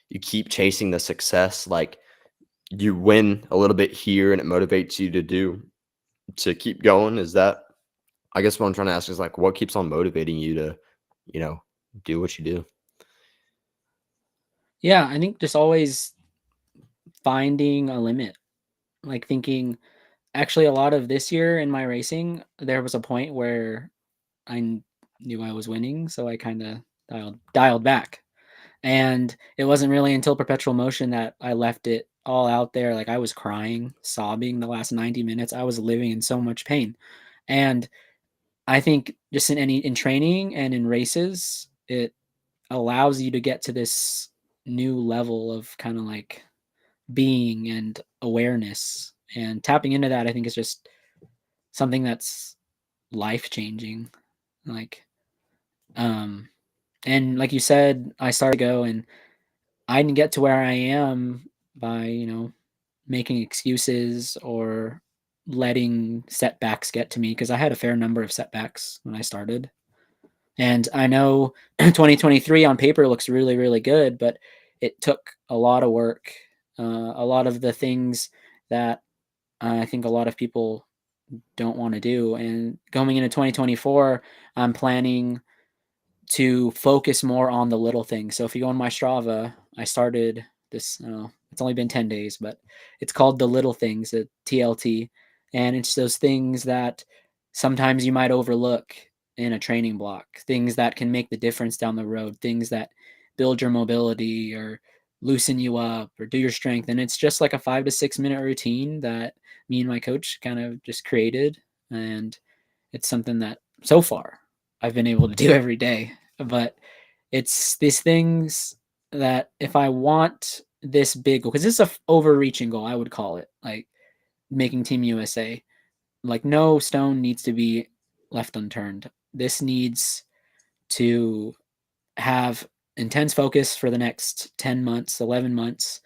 you keep chasing the success? Like, you win a little bit here and it motivates you to keep going? Is that, I guess what I'm trying to ask is like, what keeps on motivating you to, do what you do? Yeah, I think just always finding a limit, like thinking. Actually, a lot of this year in my racing, there was a point where knew I was winning, so I kind of dialed back. And it wasn't really until perpetual motion that I left it all out there. Like I was crying, sobbing the last 90 minutes. I was living in so much pain. And I think just in training and in races, it allows you to get to this new level of kind of like being and awareness, and tapping into that. I think is just something that's life changing. Like, and like you said, I started to go, and I didn't get to where I am by, making excuses or letting setbacks get to me, because I had a fair number of setbacks when I started. And I know 2023 on paper looks really, really good, but it took a lot of work. A lot of the things that I think a lot of people don't want to do. And going into 2024, I'm planning to focus more on the little things. So if you go on my Strava, I started this, it's only been 10 days, but it's called The Little Things, the TLT. And it's those things that sometimes you might overlook in a training block, things that can make the difference down the road, things that build your mobility or loosen you up or do your strength. And it's just like a 5 to 6 minute routine that me and my coach kind of just created. And it's something that so far I've been able to do every day. But it's these things that if I want this big goal, because this is a overreaching goal, I would call it, like making Team USA, like no stone needs to be left unturned. This needs to have intense focus for the next 10 months, 11 months.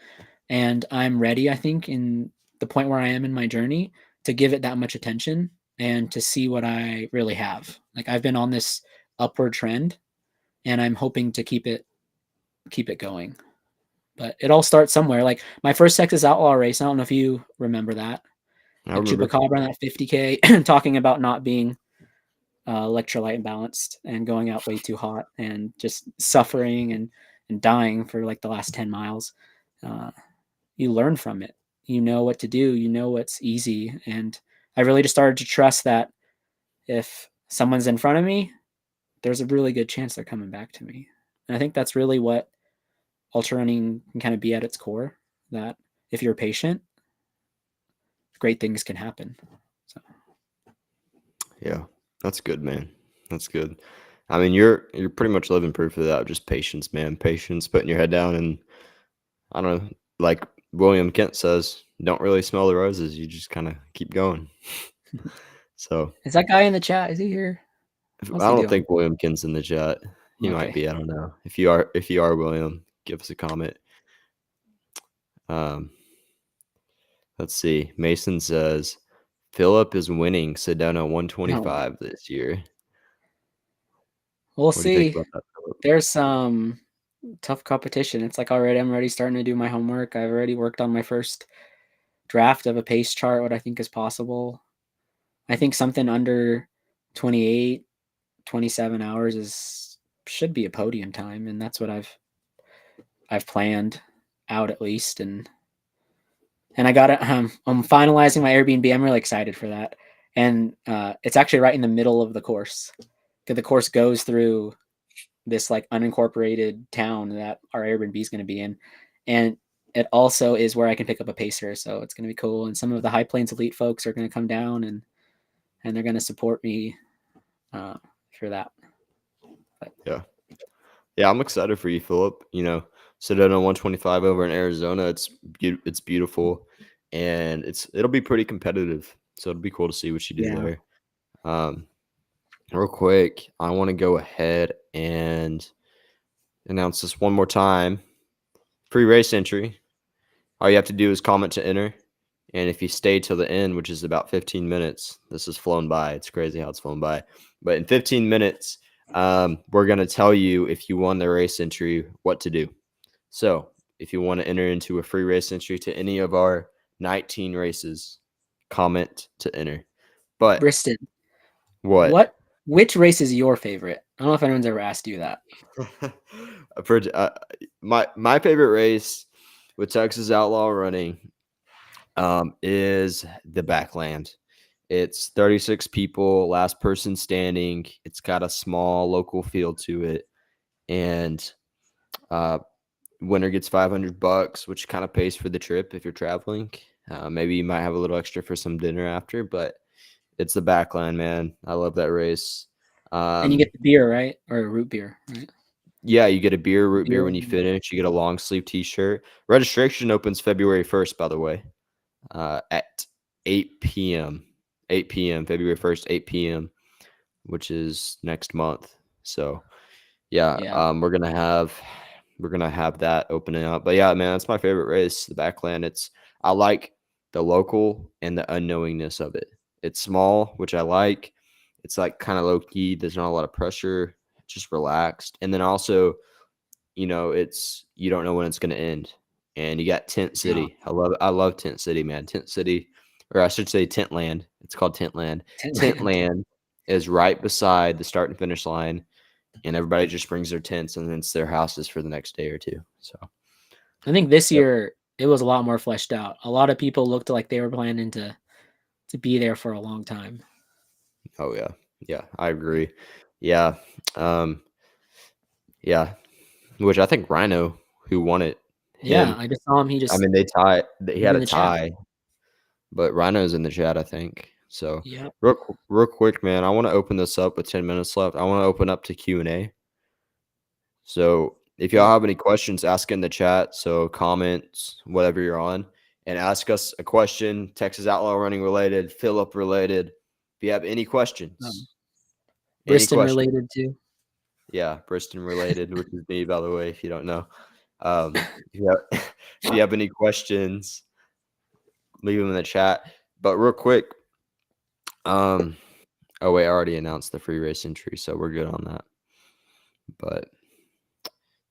And I'm ready, I think, in the point where I am in my journey, to give it that much attention and to see what I really have. Like I've been on this upward trend, and I'm hoping to keep it going. But it all starts somewhere. Like my first Texas Outlaw race, I don't know if you remember that. I At remember. Chupacabra on that 50K, talking about not being electrolyte imbalanced and going out way too hot and just suffering and dying for like the last 10 miles. You learn from it. You know what to do. You know what's easy. And I really just started to trust that if someone's in front of me, there's a really good chance they're coming back to me. And I think that's really what ultra running can kind of be at its core, that if you're patient, great things can happen. So Yeah, that's good, man. That's good. I mean, you're pretty much living proof of that. Just patience, man. Patience, putting your head down, and I don't know, like William Kent says, don't really smell the roses. You just kind of keep going. So is that guy in the chat? Is he here? What's I he don't doing? think William Kent's in the chat. He might Okay. be. I don't know. If you are William, give us a comment. Um, let's see. Mason says Philip is winning Sedona 125 this year. We'll What do you think see. about that, Philip? There's some tough competition. It's like I'm already starting to do my homework. I've already worked on my first draft of a pace chart, what I think is possible. I think something under 28, 27 hours should be a podium time, and that's what I've planned out at least. And I got it. I'm finalizing my Airbnb. I'm really excited for that, and it's actually right in the middle of the course. Because the course goes through this like unincorporated town that our Airbnb is going to be in, and it also is where I can pick up a pacer. So it's going to be cool. And some of the High Plains Elite folks are going to come down and they're going to support me for that. But, Yeah, I'm excited for you, Philip. You know, Sedona 125 over in Arizona. It's beautiful, and it'll be pretty competitive. So it'll be cool to see what you do yeah. there. Real quick, I want to go ahead and announce this one more time. Free race entry. All you have to do is comment to enter. And if you stay till the end, which is about 15 minutes, this has flown by. It's crazy how it's flown by. But in 15 minutes, we're going to tell you if you won the race entry, what to do. So if you want to enter into a free race entry to any of our 19 races, comment to enter. But Briston, what? which race is your favorite? I don't know if anyone's ever asked you that. My favorite race with Texas Outlaw Running is the Backland. It's 36 people, last person standing. It's got a small local feel to it, and winner gets $500, which kind of pays for the trip if you're traveling. Maybe you might have a little extra for some dinner after, but it's the Backland, man. I love that race. And you get the beer, right? Or a root beer, right? Yeah, you get a root beer when you finish. You get a long sleeve T-shirt. Registration opens February 1st, by the way, at 8 p.m. 8 p.m. February 1st, 8 p.m., which is next month. So yeah, we're gonna have that opening up. But yeah, man, that's my favorite race, the Backland. I like the local and the unknowingness of it. It's small, which I like. It's like kind of low key. There's not a lot of pressure. Just relaxed. And then also, you don't know when it's gonna end. And you got Tent City. I love Tent City, man. Tent City, or I should say Tent Land. It's called Tent Land. Tent Land is right beside the start and finish line, and everybody just brings their tents and then it's their houses for the next day or two. So I think this year it was a lot more fleshed out. A lot of people looked like they were planning to be there for a long time. oh yeah, I agree. Yeah, yeah, which I think Rhino, who won it, Yeah, him. I just saw him. I mean, they tie. He He's had in a the chat. tie, but Rhino's in the chat, I think. So Yep. real quick, man, I want to open this up with 10 minutes left. I want to open up to Q&A. So if y'all have any questions, ask in the chat. So comments, whatever you're on, and ask us a question, Texas Outlaw Running related, Philip related. If you have any questions, Briston related too. Yeah, Briston related, which is me, by the way, if you don't know. If you have any questions, leave them in the chat. But real quick, oh wait, I already announced the free race entry, so we're good on that. But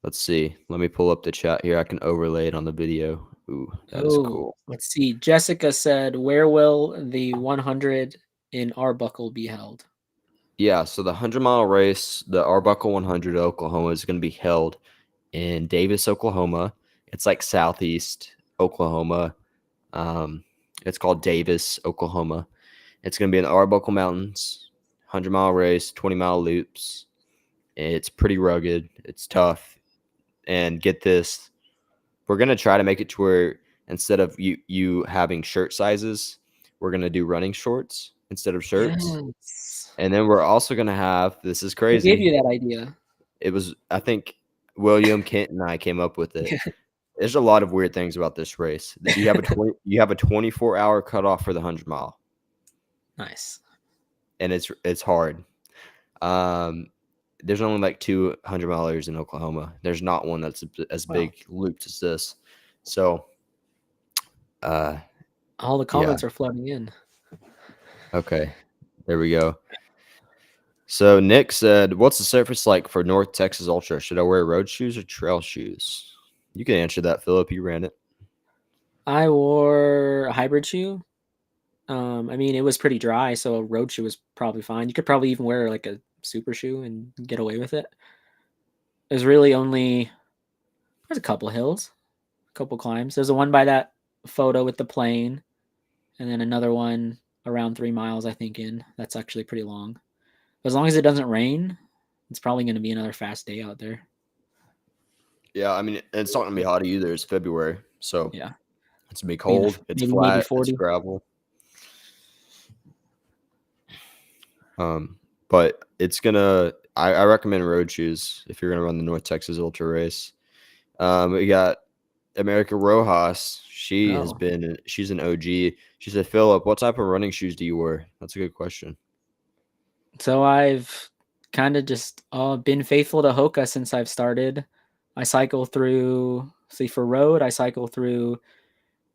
Let's see. Let me pull up the chat here. I can overlay it on the video. Ooh, that is Oh, cool. let's see. Jessica said, "Where will the 100 in Arbuckle be held?" Yeah, so the 100-mile race, the Arbuckle 100 Oklahoma, is going to be held in Davis, Oklahoma. It's like southeast Oklahoma. It's called Davis, Oklahoma. It's going to be in the Arbuckle Mountains, 100-mile race, 20-mile loops. It's pretty rugged. It's tough. And get this, we're going to try to make it to where instead of you having shirt sizes, we're going to do running shorts instead of shirts. Yes. And then we're also going to have, this is Who gave you crazy. that idea? It was, I think, William, Kent, and I came up with it. There's a lot of weird things about this race. You have a 24-hour cutoff for the 100-mile, Nice. and it's hard. There's only like 200-milers in Oklahoma. There's not one that's as Wow. big looped as this. So, All the yeah. comments are flooding in. Okay, there we go. So Nick said, "What's the surface like for North Texas Ultra? Should I wear road shoes or trail shoes?" You can answer that, Philip. You ran it. I wore a hybrid shoe. I mean, it was pretty dry, so a road shoe was probably fine. You could probably even wear like a super shoe and get away with it. There's really only there's a couple hills, a couple climbs. There's a one by that photo with the plane, and then another one around 3 miles, I think, in. That's actually pretty long. As long as it doesn't rain, it's probably going to be another fast day out there. Yeah, I mean, it's not gonna be hot either. It's February, so Yeah, it's gonna be cold. It's maybe flat. It's 40. gravel. But it's gonna. I recommend road shoes if you're gonna run the North Texas Ultra race. We got America Rojas. Oh, She's an OG. She said, "Philip, what type of running shoes do you wear?" That's a good question. so I've kind of just been faithful to Hoka since I've started. I cycle through, see, for road, I cycle through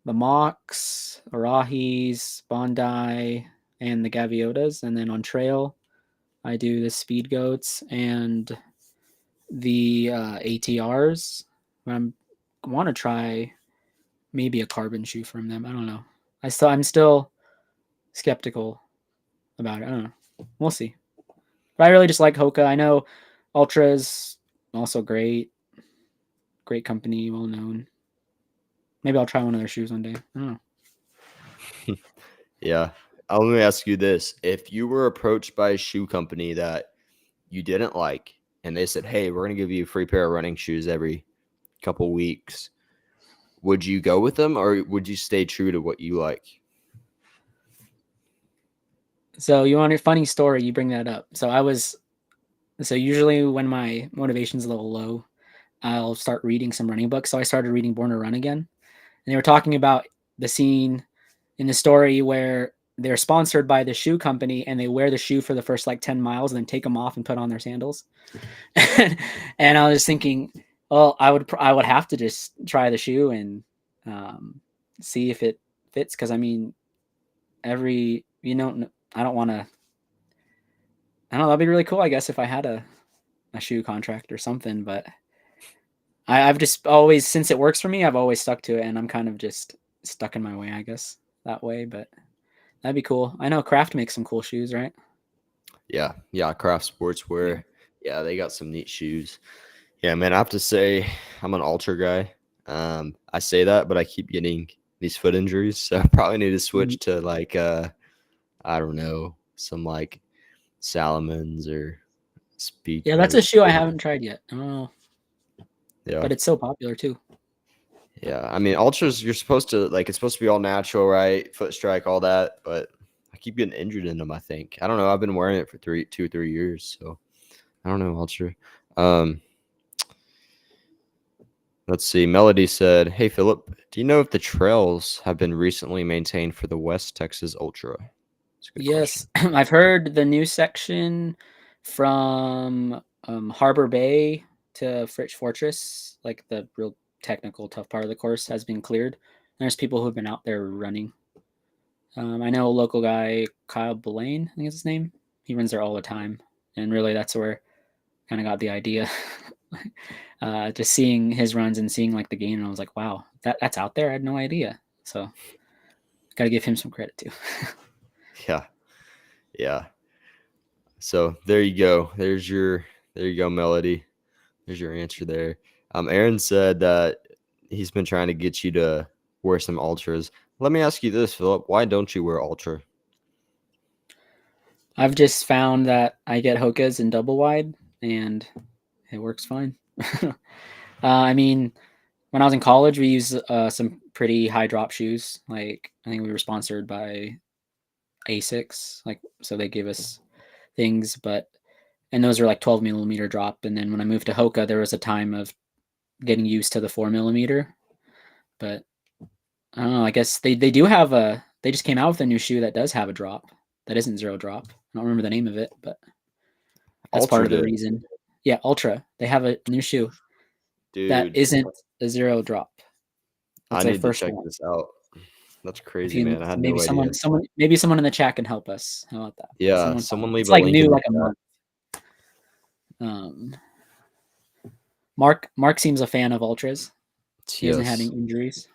the Mocs, Arahis, Bondi, and the Gaviotas. And then on trail, I do the Speed Goats and the ATRs. I want to try maybe a carbon shoe from them. I don't know. I'm still skeptical about it. I don't know. We'll see. But I really just like Hoka. I know Ultra is also great company, well known. Maybe I'll try one of their shoes one day. I don't know. Yeah. Let me ask you this: if you were approached by a shoe company that you didn't like, and they said, "Hey, we're gonna give you a free pair of running shoes every couple weeks," would you go with them, or would you stay true to what you like? So you want a funny story? You bring that up. So usually when my motivation's a little low, I'll start reading some running books. So I started reading Born to Run again, and they were talking about the scene in the story where they're sponsored by the shoe company and they wear the shoe for the first like 10 miles and then take them off and put on their sandals. And I was thinking, well, I would have to just try the shoe and see if it fits. Cause I mean, I don't want to, I don't know. That'd be really cool, I guess, if I had a shoe contract or something, but I've just always, since it works for me, I've always stuck to it, and I'm kind of just stuck in my way, I guess, that way. But that'd be cool. I know Kraft makes some cool shoes, right? Yeah, Craft Sportswear. Yeah, they got some neat shoes. Yeah, man, I have to say I'm an ultra guy. I say that, but I keep getting these foot injuries, so I probably need to switch to like I don't know, some like Salomons or Speed Yeah, that's a Coats. shoe I haven't tried yet. Oh, Yeah. but it's so popular too. Yeah. I mean, ultras, you're supposed to like it's supposed to be all natural, right? Foot strike, all that, but I keep getting injured in them, I think. I don't know. I've been wearing it for 3 years, so I don't know, ultra. Um, let's see. Melody said, "Hey Philip, do you know if the trails have been recently maintained for the West Texas Ultra?" That's a good question. Yes, I've heard the new section from Harbor Bay to Fritz Fortress, like the real technical, tough part of the course, has been cleared. And there's people who've been out there running. I know a local guy, Kyle Blaine, I think is his name. He runs there all the time, and really, that's where kind of got the idea. just seeing his runs and seeing like the gain, and I was like, wow, that's out there. I had no idea. So got to give him some credit too. Yeah. So there you go. There you go, Melody. There's your answer there. Aaron said that he's been trying to get you to wear some ultras. Let me ask you this, Philip. Why don't you wear ultra? I've just found that I get Hokas in double wide, and it works fine. I mean, when I was in college, we used some pretty high drop shoes. Like I think we were sponsored by Asics, like so they gave us things, and those are like 12 millimeter drop. And then when I moved to Hoka, there was a time of getting used to the 4 millimeter. But I don't know. I guess they do have they just came out with a new shoe that does have a drop that isn't zero drop. I don't remember the name of it, but that's Ultra part of the did. reason. Yeah, Ultra. They have a new shoe that Dude, isn't a zero drop. I That's their need to first check one. this out. That's If crazy, you man. I had maybe no idea. someone in the chat can help us. How about that? Yeah, someone leave It's a like link in new, the like a month. Mark seems a fan of ultras. He hasn't had any Yes. injuries.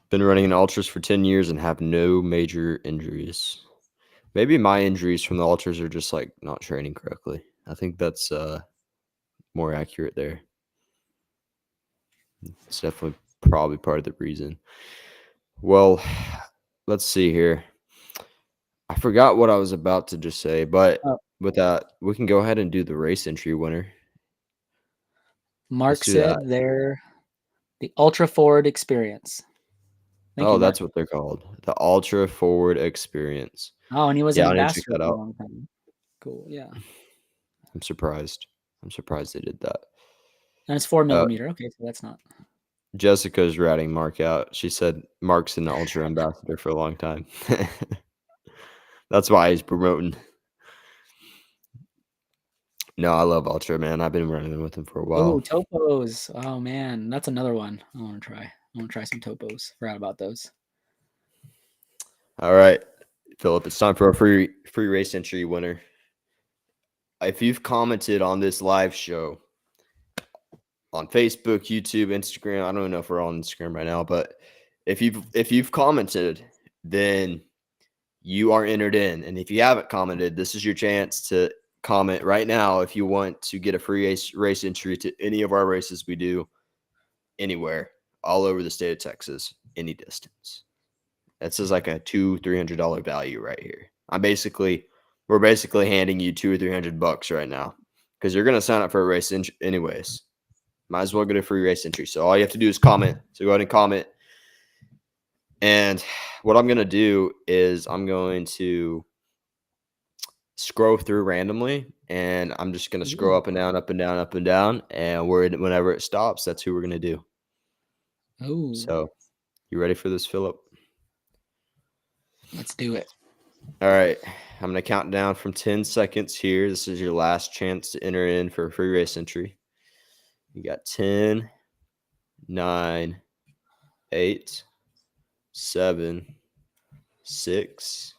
Been running in ultras for 10 years and have no major injuries. Maybe my injuries from the ultras are just like not training correctly. I think that's more accurate there. It's definitely probably part of the reason. Well, let's see here. I forgot what I was about to just say, but Oh, with that, we can go ahead and do the race entry winner. Let's Mark do that. said they're the Ultra Forward Experience. Thank you, Oh, that's Mark. what they're called. The Ultra Forward Experience. Oh, and he was an Yeah, I need to check ambassador that for a out. long time. Cool. Yeah. I'm surprised. I'm surprised they did that. And it's 4 Uh, millimeter. Okay, so that's not. Jessica's ratting Mark out. She said Mark's an Ultra ambassador for a long time. That's why he's promoting. No, I love Ultra, man. I've been running with him for a Oh, while. topos. Oh man, that's another one I want to try. I want to try some topos. Forgot about those. All right, Philip, it's time for a free race entry winner. If you've commented on this live show on Facebook, YouTube, Instagram, I don't even know if we're on Instagram right now, but if you've commented, then you are entered in. And if you haven't commented, this is your chance to comment right now if you want to get a free race entry to any of our races we do anywhere, all over the state of Texas, any distance. This is like a $200-$300 value right here. We're basically handing you $200 or $300 right now because you're gonna sign up for a race anyways. Might as well get a free race entry. So all you have to do is comment. So go ahead and comment. And what I'm gonna do is I'm going to scroll through randomly, and I'm just gonna scroll up and down, up and down, up and down, and whenever it stops, that's who we're gonna do. Oh, So, you ready for this, Philip? let's do it. All right, I'm gonna count down from 10 seconds here. This is your last chance to enter in for a free race entry. You got 10, 9, 8, 7, 6,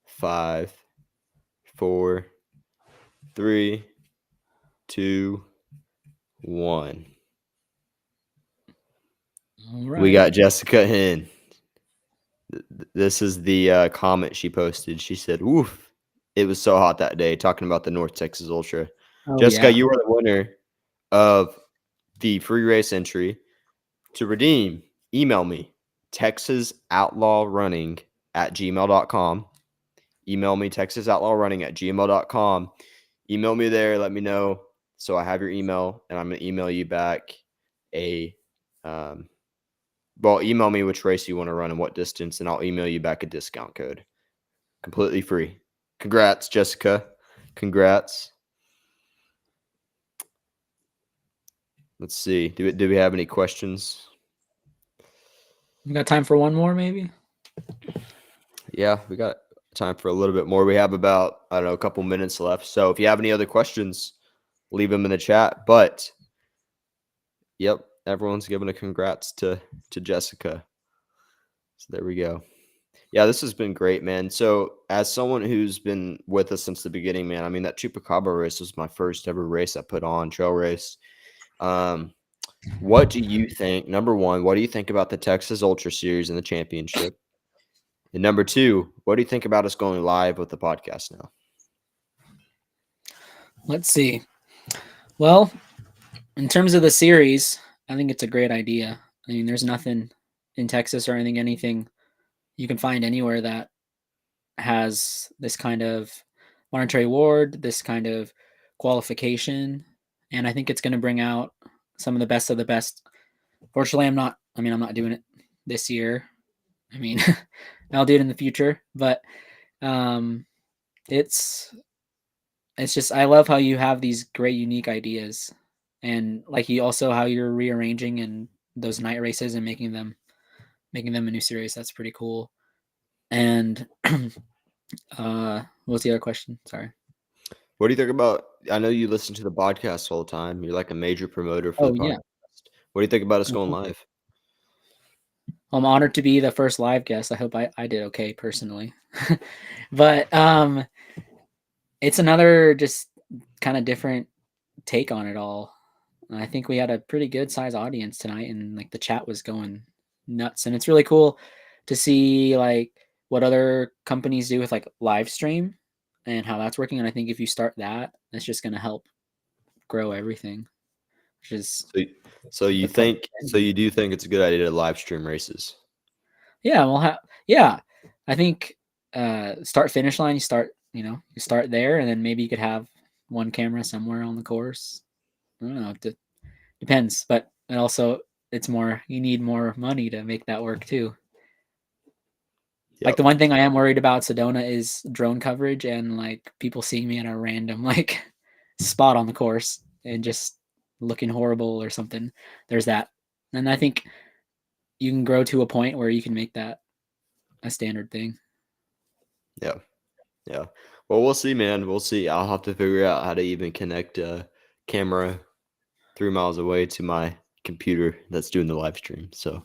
5, 4, 3, 2, 1. All right. We got Jessica in. This is the comment she posted. She said, "Oof, it was so hot that day." Talking about the North Texas Ultra. Oh Jessica, yeah. you are the winner of the free race entry. To redeem, email me texasoutlawnrunning@gmail.com. Email me texasoutlawnrunning@gmail.com. Email me there. Let me know so I have your email, and I'm gonna email you back email me which race you want to run and what distance, and I'll email you back a discount code. Completely free. Congrats, Jessica. Congrats. Let's see. Do we have any questions? We got time for one more, maybe? Yeah, we got time for a little bit more. We have about, I don't know, a couple minutes left. So if you have any other questions, leave them in the chat. But yep, everyone's giving a congrats to Jessica. So there we go. Yeah, this has been great, man. So as someone who's been with us since the beginning, man, I mean, that Chupacabra race was my first ever race I put on, trail race. What do you think? Number one, what do you think about the Texas Ultra Series and the championship? And number two, what do you think about us going live with the podcast now? Let's see. Well, in terms of the series, I think it's a great idea. I mean, there's nothing in Texas or anything you can find anywhere that has this kind of monetary award, this kind of qualification, and I think it's going to bring out some of the best. Fortunately, I'm not doing it this year. I mean, I'll do it in the future, but um, it's just I love how you have these great unique ideas, and like you also how you're rearranging and those night races and making them a new series. That's pretty cool. And what's the other question? Sorry. What do you think about? I know you listen to the podcast all the time. You're like a major promoter for the Oh podcast. yeah. What do you think about us going Mhm. live? I'm honored to be the first live guest. I hope I did okay personally. But it's another just kind of different take on it all. I think we had a pretty good size audience tonight, and like the chat was going nuts. And it's really cool to see like what other companies do with like live stream and how that's working. And I think if you start that, that's just going to help grow everything, which is So you the point. think? So you do think it's a good idea to live stream races? Yeah, yeah. I think start finish line. You start there, and then maybe you could have one camera somewhere on the course. I don't know. It depends, but it also you need more money to make that work too. Like the Yep. one thing I am worried about Sedona is drone coverage and like people seeing me at a random like spot on the course and just looking horrible or something. There's that. And I think you can grow to a point where you can make that a standard thing. Yeah. Yeah. Well, we'll see, man. We'll see. I'll have to figure out how to even connect a camera 3 miles away to my computer that's doing the live stream. So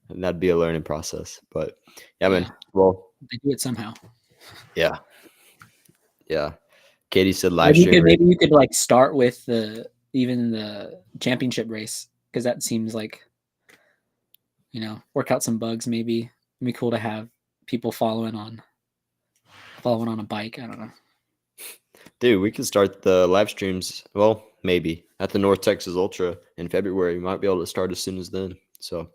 and that'd be a learning process. But yeah, man. Well, They do it somehow. yeah. Yeah. Katie said live stream. Maybe you could like start with even the championship race because that seems like work out some bugs. Maybe it'd be cool to have people following on a bike. I don't know. Dude, we can start the live streams. Well, maybe at the North Texas Ultra in February. We might be able to start as soon as then. So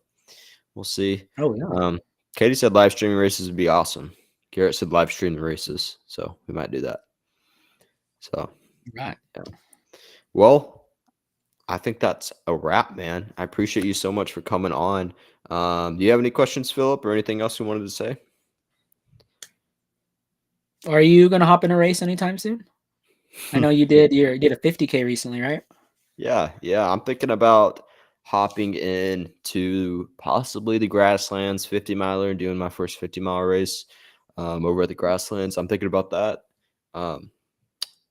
we'll see. Oh yeah. Katie said live streaming races would be awesome. Garrett said live stream the races. So we might do that. So, Right. yeah. Well, I think that's a wrap, man. I appreciate you so much for coming on. Do you have any questions, Philip, or anything else you wanted to say? Are you gonna hop in a race anytime soon? I know you did a 50K recently, right? Yeah. I'm thinking about hopping into possibly the Grasslands 50 miler and doing my first 50-mile race over at the Grasslands. I'm thinking about that.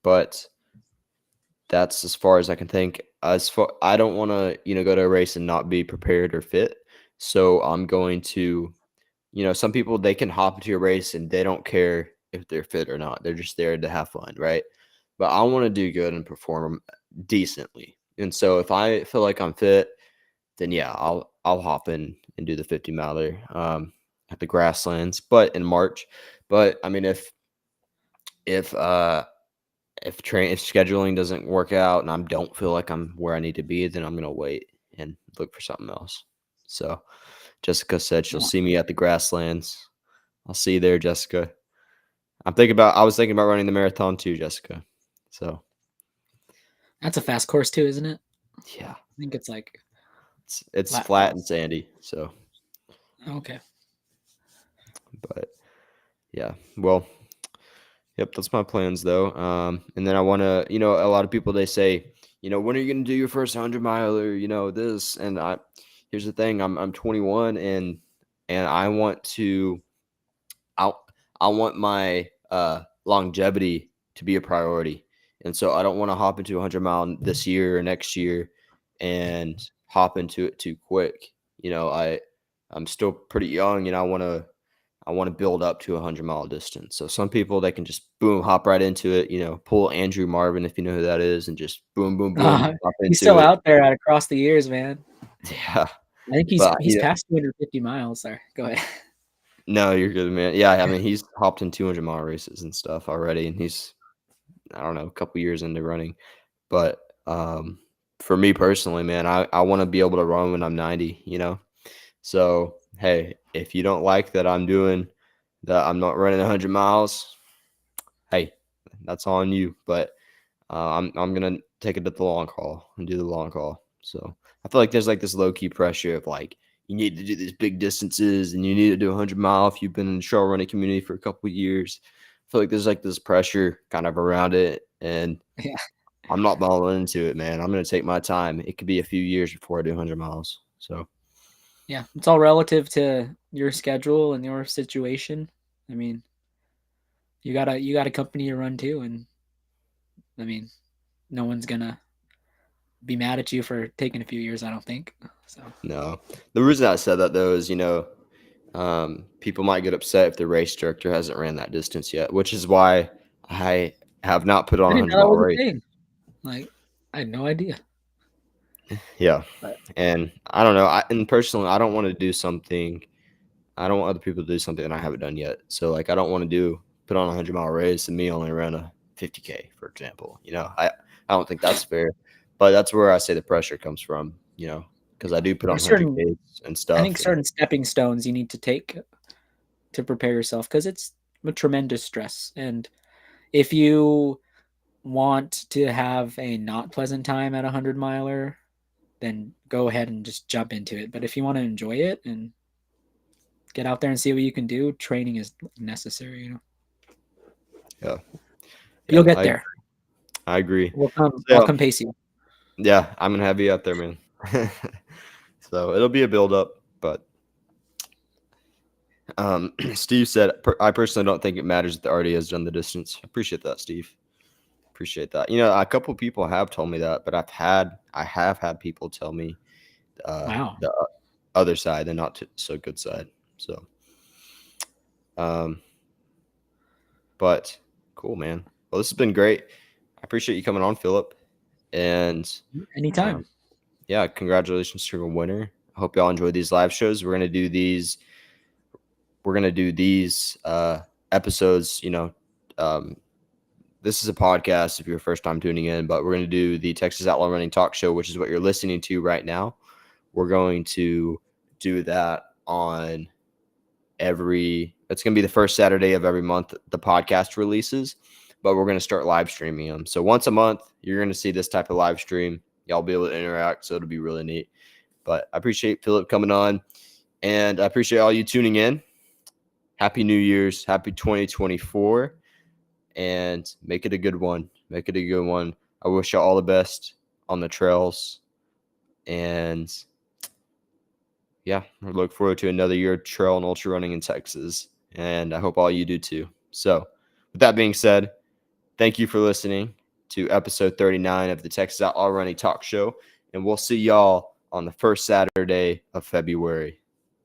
But that's as far as I can think. I don't want to, go to a race and not be prepared or fit. So I'm going to, some people they can hop into a race and they don't care if they're fit or not. They're just there to have fun, right? But I want to do good and perform decently. And so if I feel like I'm fit, then yeah, I'll hop in and do the 50 miler at the Grasslands, but in March. But I mean, if scheduling doesn't work out and I don't feel like I'm where I need to be, then I'm gonna wait and look for something else. So Jessica said she'll see me at the Grasslands. I'll see you there, Jessica. I was thinking about running the marathon too, Jessica. So That's a fast course too, isn't it? yeah, I think it's like it's flat and sandy. So okay. but yeah, well, yep, that's my plans though. And then I want to, a lot of people they say, when are you going to do your first 100 miler? This, and here's the thing, I'm 21 and I want to, I want my longevity to be a priority, and so I don't want to hop into a 100-mile this year or next year and hop into it too quick. I'm still pretty young, and I want I want to build up to a 100-mile distance. So some people, they can just boom, hop right into it, pull Andrew Marvin, if you know who that is, and just boom, boom, boom, hop He's into still it. out there across the years, man. Yeah. I think But, he's past 250 miles there. Go ahead. no, you're good, man. Yeah, I mean, he's hopped in 200-mile races and stuff already, and he's, I don't know, a couple years into running. But for me personally, man, I want to be able to run when I'm 90, So, hey, if you don't like that I'm not running 100 miles, hey, that's on you. But I'm gonna take it to the long haul and do the long haul. So I feel like there's like this low key pressure of like you need to do these big distances and you need to do 100-mile if you've been in the trail running community for a couple of years. I feel like there's like this pressure kind of around it, and Yeah. I'm not balling into it, man. I'm gonna take my time. It could be a few years before I do 100 miles. So Yeah, it's all relative to your schedule and your situation. I mean, you got a company to run too, and I mean, no one's gonna be mad at you for taking a few years, I don't think. So no, the reason I said that though is people might get upset if the race director hasn't ran that distance yet, which is why I have not put on I a didn't know 100 that mile was a race. thing. Like, I had no idea. Yeah. But And I don't know. And personally, I don't want to do something. I don't want other people to do something that I haven't done yet. So like, I don't want to put on a 100-mile race and me only run a 50K, for example. I don't think that's fair, but that's where I say the pressure comes from, because I do put on there's certain, 100Ks and I stuff. think certain stepping stones you need to take to prepare yourself because it's a tremendous stress. And if you want to have a not pleasant time at a 100-miler, then go ahead and just jump into it. But if you want to enjoy it and get out there and see what you can do, training is necessary. Yeah. You'll Yeah. get there. I agree. I'll come pace you. Yeah. I'm going to have you out there, man. So it'll be a build up, but Steve said, I personally don't think it matters if the RD has done the distance. I appreciate that, Steve. Appreciate that. A couple people have told me that, but I have had people tell me Wow. the other side, the not so good side. So, but cool, man. Well, this has been great. I appreciate you coming on, Philip. And anytime. Yeah, congratulations to the winner. I hope y'all enjoyed these live shows. We're gonna do these episodes. This is a podcast if you're first time tuning in, but we're going to do the Texas Outlaw Running Talk Show, which is what you're listening to right now. We're going to do that it's going to be the first Saturday of every month the podcast releases, but we're going to start live streaming them. So once a month, you're going to see this type of live stream. Y'all be able to interact, so it'll be really neat. But I appreciate Philip coming on, and I appreciate all you tuning in. Happy New Year's. Happy 2024. And make it a good one. Make it a good one. I wish you all the best on the trails. And yeah, I look forward to another year of trail and ultra running in Texas. And I hope all you do too. So with that being said, thank you for listening to episode 39 of the Texas Outlaw Running Talk Show. And we'll see y'all on the first Saturday of February.